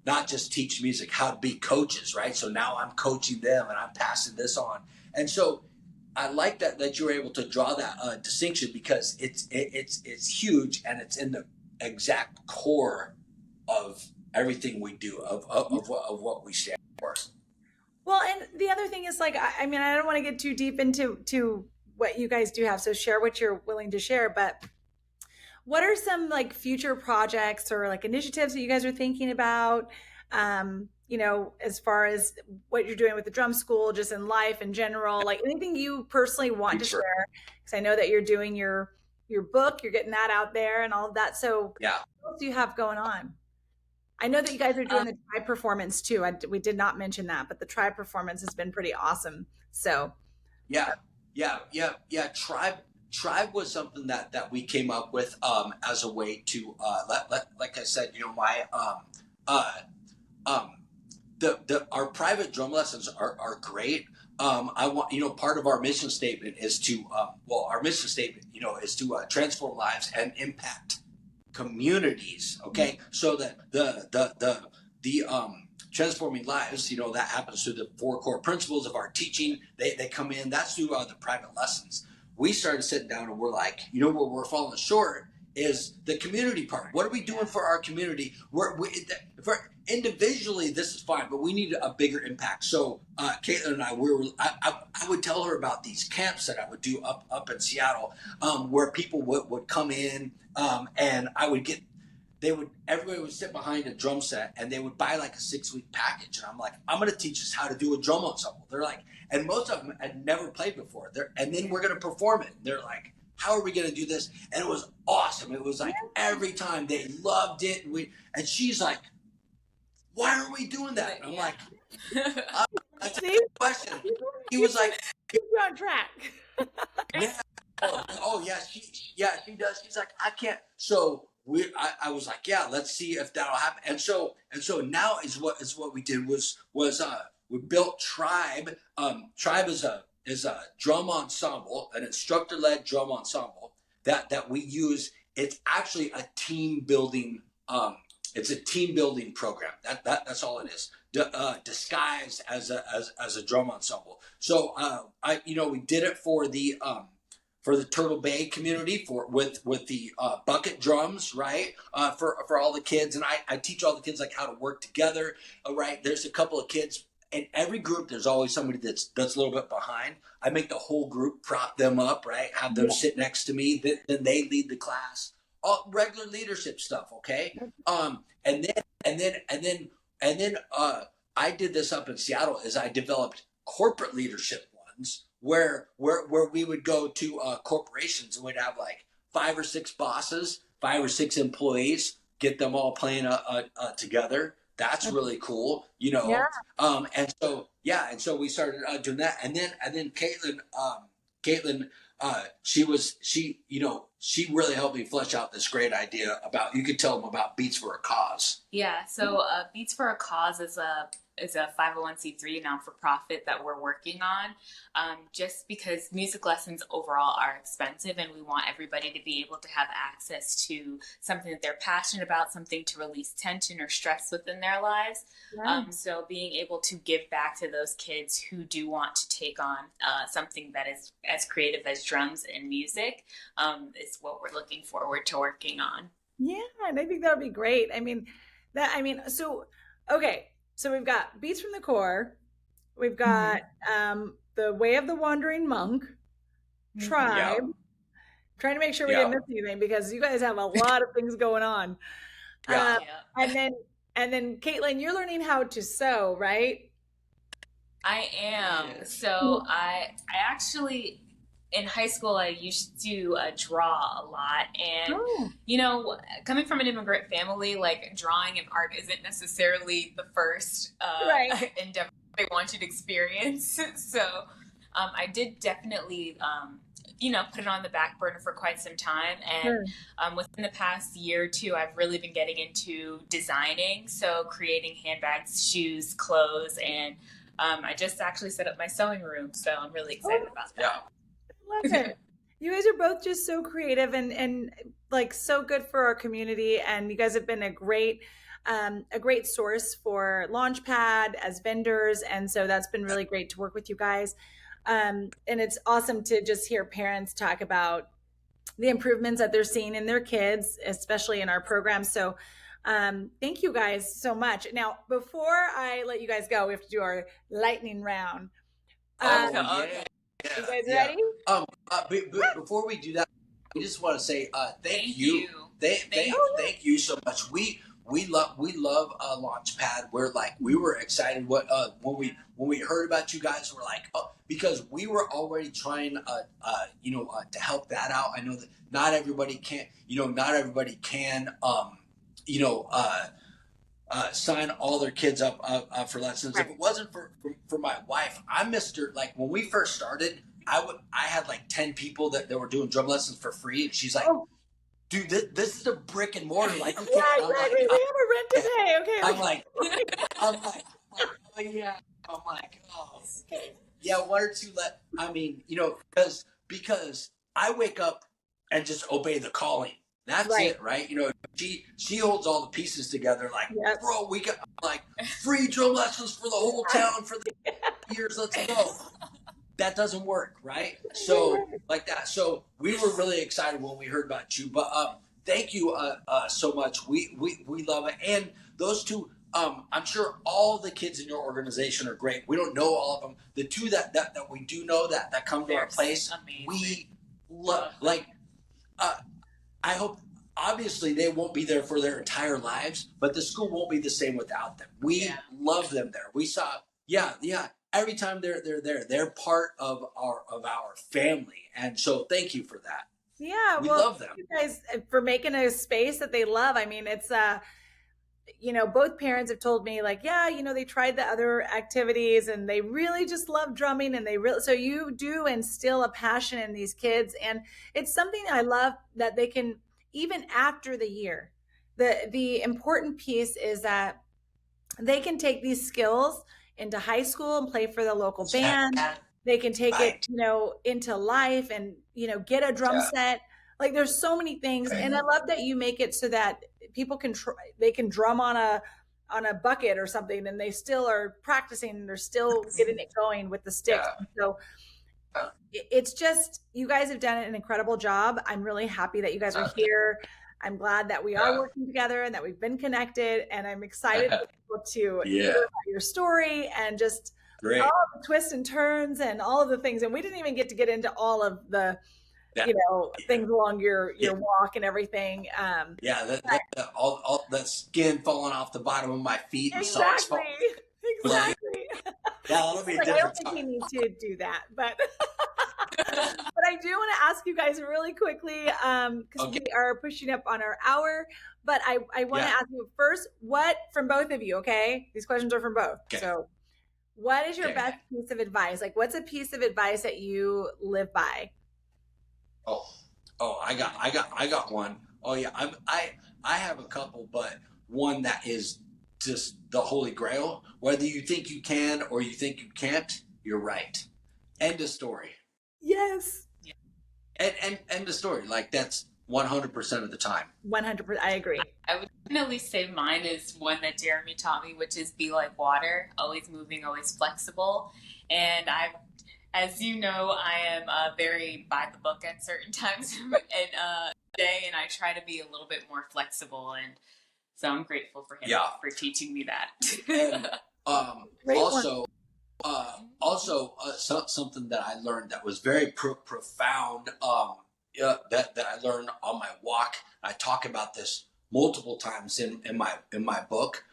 Speaker 2: not just teach music, how to be coaches, right? So now I'm coaching them and I'm passing this on. And so I like that you were able to draw that distinction, because it's huge, and it's in the exact core of everything we do, of what we stand for.
Speaker 1: Well, and the other thing is, like, I mean, I don't want to get too deep into what you guys do have. So share what you're willing to share. But what are some like future projects or like initiatives that you guys are thinking about? You know, as far as what you're doing with the drum school, just in life in general, like anything you personally want to share, because I know that you're doing your book, you're getting that out there and all of that. So
Speaker 2: Yeah.
Speaker 1: what else do you have going on? I know that you guys are doing the tribe performance too. We did not mention that, but the tribe performance has been pretty awesome. So
Speaker 2: Yeah. Tribe was something that we came up with as a way to like I said, you know, my our private drum lessons are great. I want, you know, part of our mission statement is to our mission statement, you know, is to transform lives and impact communities. Okay, so that the transforming lives, you know, that happens through the 4 core principles of our teaching. They come in. That's through the private lessons. We started sitting down and we're like, you know, where we're falling short is the community part. What are we doing for our community? For individually, this is fine, but we need a bigger impact. So Kaitlyn and I would tell her about these camps that I would do up in Seattle, where people would come in, and I would get. Everybody would sit behind a drum set and they would buy like a 6-week package. And I'm like, I'm going to teach us how to do a drum ensemble. They're like, and most of them had never played before. And then we're going to perform it. They're like, how are we going to do this? And it was awesome. It was like every time they loved it. And she's like, why are we doing that? And I'm like, that's a good question. He was like,
Speaker 1: you're on track.
Speaker 2: yeah. Oh yeah, she does. She's like, I can't. So I was like, yeah, let's see if that'll happen. And so now is what we did was we built Tribe. Tribe is a drum ensemble, an instructor led drum ensemble that we use. It's actually a team building. It's a team building program. That's all it is. Disguised as a drum ensemble. So we did it for the Turtle Bay community with the bucket drums, right? For all the kids, and I teach all the kids like how to work together, right? There's a couple of kids in every group. There's always somebody that's a little bit behind. I make the whole group prop them up, right? Have them sit next to me. Then they lead the class. All regular leadership stuff, okay? And then I did this up in Seattle. Is I developed corporate leadership ones where we would go to corporations and we'd have like 5 or 6 bosses, 5 or 6 employees, get them all playing together. That's really cool, you know. Yeah. And so we started doing that, and then Kaitlyn, she really helped me flesh out this great idea about, you could tell them about Beats for a Cause.
Speaker 3: Yeah, so Beats for a Cause is a 501c3 non-for-profit that we're working on, just because music lessons overall are expensive and we want everybody to be able to have access to something that they're passionate about, something to release tension or stress within their lives. Yeah. So being able to give back to those kids who do want to take on something that is as creative as drums and music is what we're looking forward to working on.
Speaker 1: Yeah, and I think that would be great. So we've got Beats from the Core, we've got the Way of the Wandering Monk, Tribe. Yeah. Trying to make sure we didn't miss anything because you guys have a lot of things going on. And then Kaitlyn, you're learning how to sew, right?
Speaker 3: I am. So I actually, in high school, I used to draw a lot. And, you know, coming from an immigrant family, like drawing and art isn't necessarily the first endeavor they want you to experience. So I did definitely, put it on the back burner for quite some time. And within the past year or two, I've really been getting into designing. So creating handbags, shoes, clothes, and I just actually set up my sewing room. So I'm really excited about that.
Speaker 2: Yeah.
Speaker 1: Love it. You guys are both just so creative and like so good for our community, and you guys have been a great source for Launchpad as vendors, and so that's been really great to work with you guys. And it's awesome to just hear parents talk about the improvements that they're seeing in their kids, especially in our program. So thank you guys so much. Now, before I let you guys go, we have to do our lightning round.
Speaker 2: Okay. Yeah,
Speaker 1: You guys
Speaker 2: yeah.
Speaker 1: ready?
Speaker 2: Before we do that, we just want to say thank you. Thank you so much. We love Launchpad. We were excited when we heard about you guys. We're like, oh, because we were already trying to help that out. I know that not everybody can you know sign all their kids up for lessons.
Speaker 1: Right.
Speaker 2: If it wasn't for my wife, I missed her. Like when we first started, I had like 10 people that were doing drum lessons for free, and she's like,
Speaker 1: Oh,
Speaker 2: "Dude, this is a brick and mortar. Like you
Speaker 1: yeah,
Speaker 2: can't."
Speaker 1: exactly. We have a rent to pay. Okay.
Speaker 2: I'm like, oh yeah. I'm like, oh, okay. Yeah, one or two. Because I wake up and just obey the calling. That's
Speaker 1: Right.
Speaker 2: it, right? She holds all the pieces together. Like,
Speaker 1: Yep.
Speaker 2: bro, we got like free drum lessons for the whole town for the years. Let's go. That doesn't work, right? So like that. So we were really excited when we heard about you. But thank you so much. We love it. And those two, I'm sure all the kids in your organization are great. We don't know all of them. The two that we do know that come to our place,
Speaker 3: amazing.
Speaker 2: we love. Like, I hope. Obviously, they won't be there for their entire lives, but the school won't be the same without them. We love them there. We saw, yeah. Every time they're there, they're part of our family, and so thank you for that.
Speaker 1: Yeah,
Speaker 2: We
Speaker 1: well,
Speaker 2: love them.
Speaker 1: thank you guys for making a space that they love. I mean, it's both parents have told me like, yeah, they tried the other activities and they really just love drumming, and so you do instill a passion in these kids, and it's something I love that they can, even after the year. The important piece is that they can take these skills into high school and play for the local band. They can take it, into life and, get a drum set. Like there's so many things. And I love that you make it so that people they can drum on a bucket or something, and they still are practicing. They're still getting it going with the sticks. So it's just, you guys have done an incredible job. I'm really happy that you guys are here. I'm glad that we are working together and that we've been connected, and I'm excited to hear about your story and just all the twists and turns and all of the things. And we didn't even get into all of the things along your walk and everything.
Speaker 2: All the skin falling off the bottom of my feet and socks falling.
Speaker 1: Exactly.
Speaker 2: That'll be a
Speaker 1: I
Speaker 2: different
Speaker 1: don't think you need to do that, but but I do want to ask you guys really quickly, because we are pushing up on our hour. But I want to ask you first, what from both of you? Okay, these questions are from both.
Speaker 2: Okay.
Speaker 1: So, what is your best piece of advice? Like, what's a piece of advice that you live by?
Speaker 2: I got one. Oh yeah, I have a couple, but one that is just the holy grail. Whether you think you can or you think you can't, you're right. End of story.
Speaker 1: Yes.
Speaker 2: And end of story. Like that's 100% of the time.
Speaker 1: 100%. I agree.
Speaker 3: I would definitely say mine is one that Jeremy taught me, which is be like water, always moving, always flexible. And as you know, I am very by the book at certain times in day, and I try to be a little bit more flexible. And so I'm grateful for him for teaching me that.
Speaker 2: And something that I learned that was very profound. That I learned on my walk. I talk about this multiple times in my book.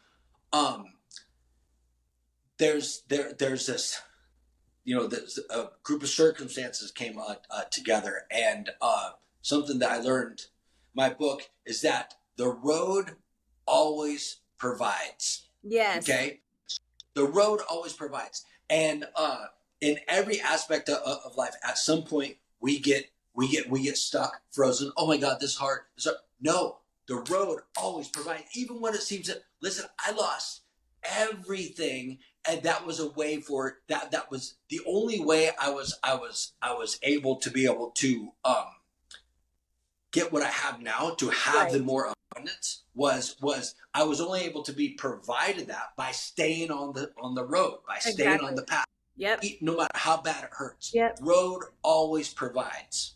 Speaker 2: There's this, this a group of circumstances came together, and something that I learned in my book is that the road always provides.
Speaker 1: Yes.
Speaker 2: Okay. The road always provides, and in every aspect of life, at some point we get stuck, frozen. Oh my God, this hard. No, the road always provides, even when it seems that. Listen, I lost everything, and that was a way for that. That was the only way I was able to get what I have now, to have the more abundance. Was I was only able to be provided that by staying on the road, by staying on the path.
Speaker 1: Yep.
Speaker 2: No matter how bad it hurts.
Speaker 1: Yep.
Speaker 2: Road always provides.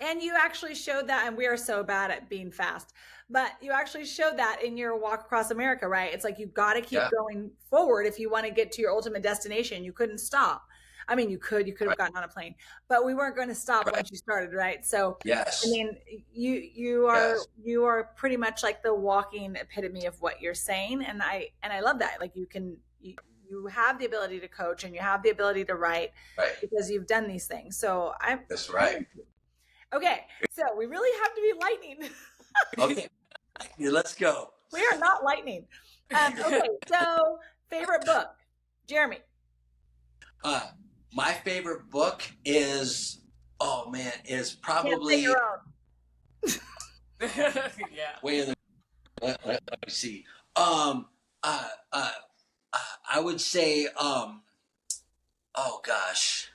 Speaker 1: And you actually showed that, and we are so bad at being fast, but you actually showed that in your walk across America, right? It's like, you got to keep going forward if you want to get to your ultimate destination. You couldn't stop. I mean, you could have gotten on a plane, but we weren't going to stop once you started, right? So,
Speaker 2: Yes.
Speaker 1: I mean, you are pretty much like the walking epitome of what you're saying, and I love that. Like you have the ability to coach and you have the ability to write because you've done these things. So
Speaker 2: That's right.
Speaker 1: Okay, so we really have to be lightning.
Speaker 2: Okay, let's go.
Speaker 1: We are not lightning. Okay, so favorite book, Jeremy.
Speaker 2: My favorite book is probably
Speaker 1: your own.
Speaker 3: Yeah.
Speaker 2: Way in the. Let me see. I would say. Oh gosh.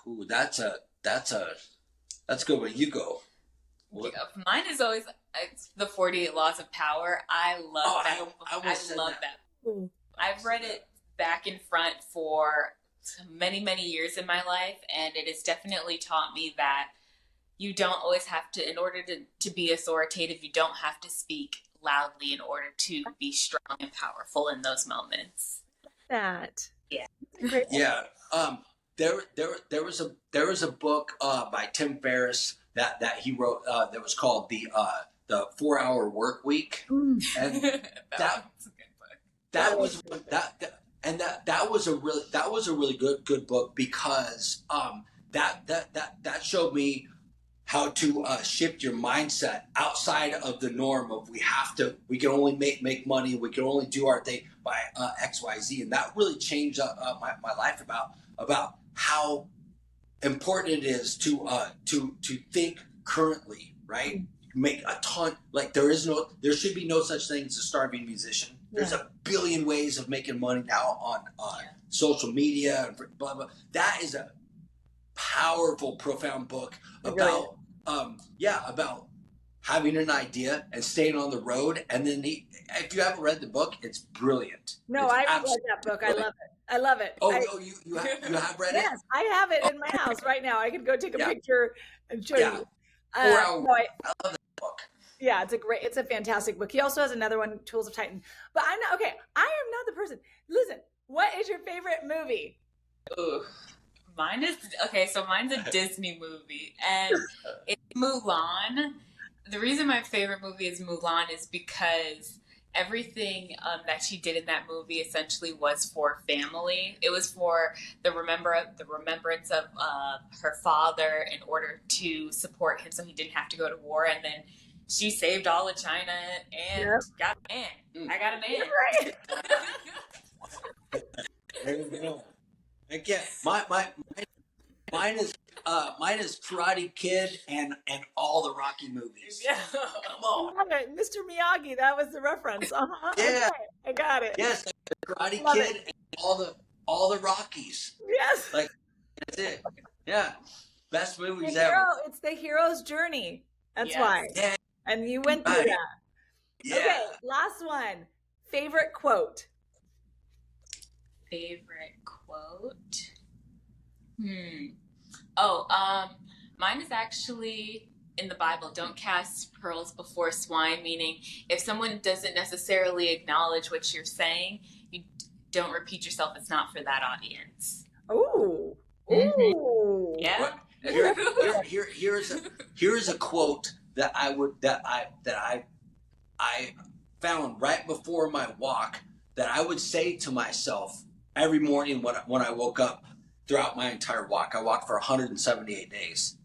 Speaker 2: Ooh, that's a good one. You go.
Speaker 3: Yeah, mine is always the 48 Laws of Power. I love that. I love that. I've read it back and front for many, many years in my life, and it has definitely taught me that you don't always have to, in order to be authoritative, you don't have to speak loudly in order to be strong and powerful in those moments.
Speaker 1: That.
Speaker 3: Yeah.
Speaker 2: Yeah. There was a book by Tim Ferriss that he wrote that was called the 4-Hour Work Week, and that was a really good book because that showed me how to shift your mindset outside of the norm of we can only make money, we can only do our thing by XYZ, and that really changed my life about how important it is to think currently, right? Make a ton, like there should be no such thing as a starving musician. There's a billion ways of making money now on social media and blah blah. That is a powerful, profound book about about having an idea and staying on the road. And then if you haven't read the book, it's brilliant.
Speaker 1: No, I read that book. Brilliant. I love it.
Speaker 2: Oh, you have read it?
Speaker 1: Yes, I have it in my house right now. I could go take a picture and show you.
Speaker 2: I love that book.
Speaker 1: Yeah, it's a fantastic book. He also has another one, Tools of Titan. But I am not the person. Listen, what is your favorite movie?
Speaker 3: Ooh. Mine's a Disney movie, and it's Mulan. The reason my favorite movie is Mulan is because everything that she did in that movie essentially was for family. It was for the remembrance of her father in order to support him so he didn't have to go to war. And then she saved all of China and got a man. I got a man.
Speaker 2: Right. There you go. Again, mine is Karate Kid and all the Rocky movies.
Speaker 3: Yeah.
Speaker 2: Come on.
Speaker 1: Mr. Miyagi, that was the reference. Uh-huh.
Speaker 2: Yeah.
Speaker 1: Okay, I got it.
Speaker 2: Yes, the Karate Kid and all the Rockies.
Speaker 1: Yes.
Speaker 2: Like that's it. Yeah. Best movies ever.
Speaker 1: It's the hero's journey. That's why.
Speaker 2: Yeah.
Speaker 1: And you went through that.
Speaker 2: Yeah.
Speaker 1: Okay, last one. Favorite quote.
Speaker 3: Favorite quote? Mine is actually in the Bible. Don't cast pearls before swine, meaning if someone doesn't necessarily acknowledge what you're saying, you don't repeat yourself. It's not for that audience.
Speaker 1: Ooh.
Speaker 3: Mm-hmm.
Speaker 1: Ooh.
Speaker 3: Yeah.
Speaker 2: Here's a quote that I found right before my walk that I would say to myself every morning when I woke up throughout my entire walk. I walked for 178 days.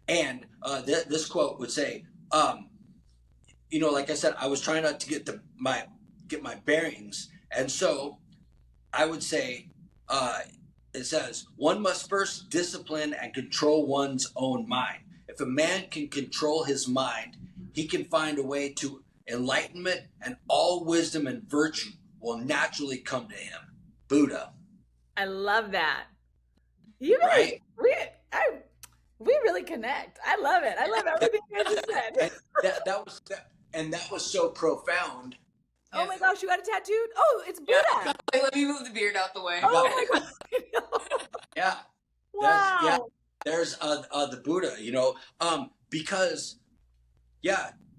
Speaker 2: And this quote would say, like I said, I was trying not to get my bearings. And so I would say, it says, one must first discipline and control one's own mind. If a man can control his mind, he can find a way to enlightenment, and all wisdom and virtue will naturally come to him. Buddha.
Speaker 1: I love that. You really,
Speaker 2: right?
Speaker 1: We really connect. I love it. I love everything you just said.
Speaker 2: And that was so profound.
Speaker 1: Oh my gosh, you got it tattooed? Oh, it's Buddha.
Speaker 3: Yeah. Let me move the beard out the way.
Speaker 1: Oh my gosh.
Speaker 2: Yeah.
Speaker 1: Wow.
Speaker 2: There's the Buddha, because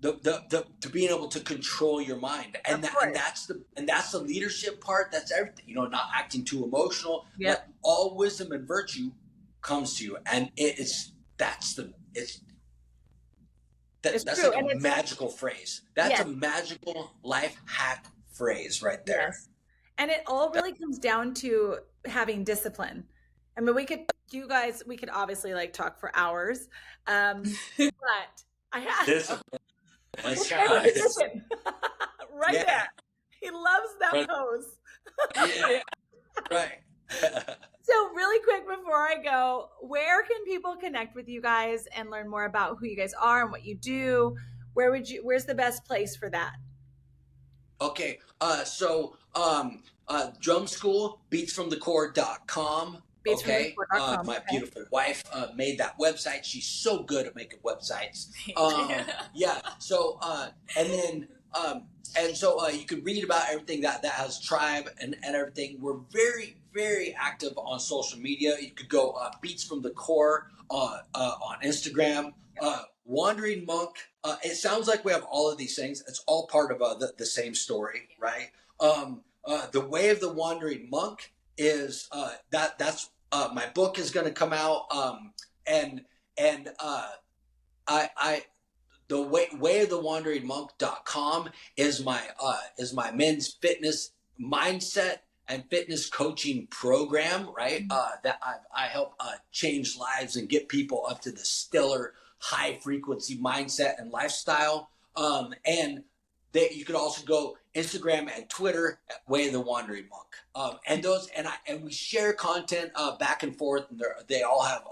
Speaker 2: the to being able to control your mind, and that's the leadership part. That's everything, not acting too emotional.
Speaker 1: Yep.
Speaker 2: all wisdom and virtue comes to you. And that's
Speaker 1: true.
Speaker 2: like a
Speaker 1: And
Speaker 2: magical phrase. That's a magical life hack phrase right there.
Speaker 1: yes. And it all really comes down to having discipline. I mean, we could obviously like talk for hours. But I have
Speaker 2: Discipline.
Speaker 1: right
Speaker 2: Yeah.
Speaker 1: there. He loves that pose.
Speaker 2: Yeah. Right.
Speaker 1: So really quick before I go, where can people connect with you guys and learn more about who you guys are and what you do? Where's the best place for that?
Speaker 2: Okay. Drum school, beatsfromthecore.com. Okay. My beautiful wife made that website. She's so good at making websites. Yeah. So you can read about everything that has Tribe and everything. We're very, very active on social media. You could go Beats from the Core on Instagram. Wandering Monk. It sounds like we have all of these things. It's all part of the same story, right? The Way of the Wandering Monk is that's my book is going to come out, the way of the wandering monk.com is my men's fitness mindset and fitness coaching program, right? That I help change lives and get people up to the stellar high frequency mindset and lifestyle. And you could also go Instagram and Twitter at Way of the Wandering Monk. And we share content back and forth, and they all have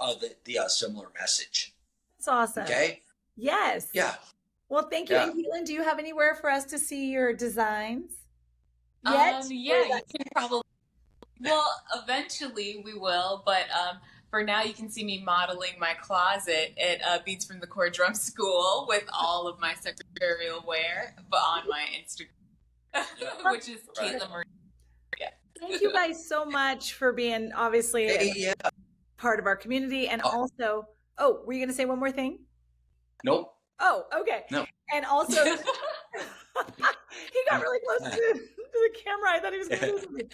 Speaker 2: the similar message.
Speaker 1: That's awesome.
Speaker 2: Okay.
Speaker 1: Yes.
Speaker 2: Yeah.
Speaker 1: Well, thank you. And Kaitlyn, do you have anywhere for us to see your designs?
Speaker 3: Yeah, you can probably. Well, eventually we will, but for now you can see me modeling my closet at Beats from the Core Drum School with all of my secretarial wear, but on my Instagram, which is Kaitlyn Marie. Yeah.
Speaker 1: Thank you guys so much for being obviously part of our community, and also, were you going to say one more thing?
Speaker 2: Nope.
Speaker 1: Oh, okay.
Speaker 2: No.
Speaker 1: And also, he got really close to the camera. I thought he was going to do something.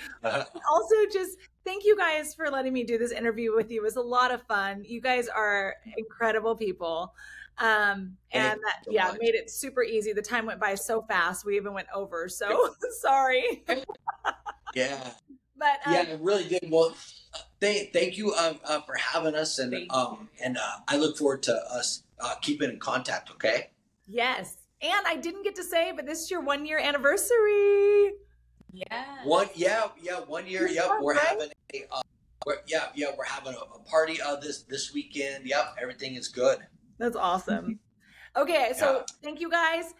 Speaker 1: Also, just thank you guys for letting me do this interview with you. It was a lot of fun. You guys are incredible people. And that, made it super easy. The time went by so fast. We even went over. So sorry.
Speaker 2: Yeah.
Speaker 1: But
Speaker 2: it really did. Well, thank you for having us, and I look forward to us keeping in contact. Okay.
Speaker 1: Yes. And I didn't get to say, but this is your 1 year anniversary.
Speaker 3: Yeah.
Speaker 2: 1 year. Yep. We're having we're having a party this weekend. Yep. Everything is good.
Speaker 1: That's awesome. Okay. So thank you guys.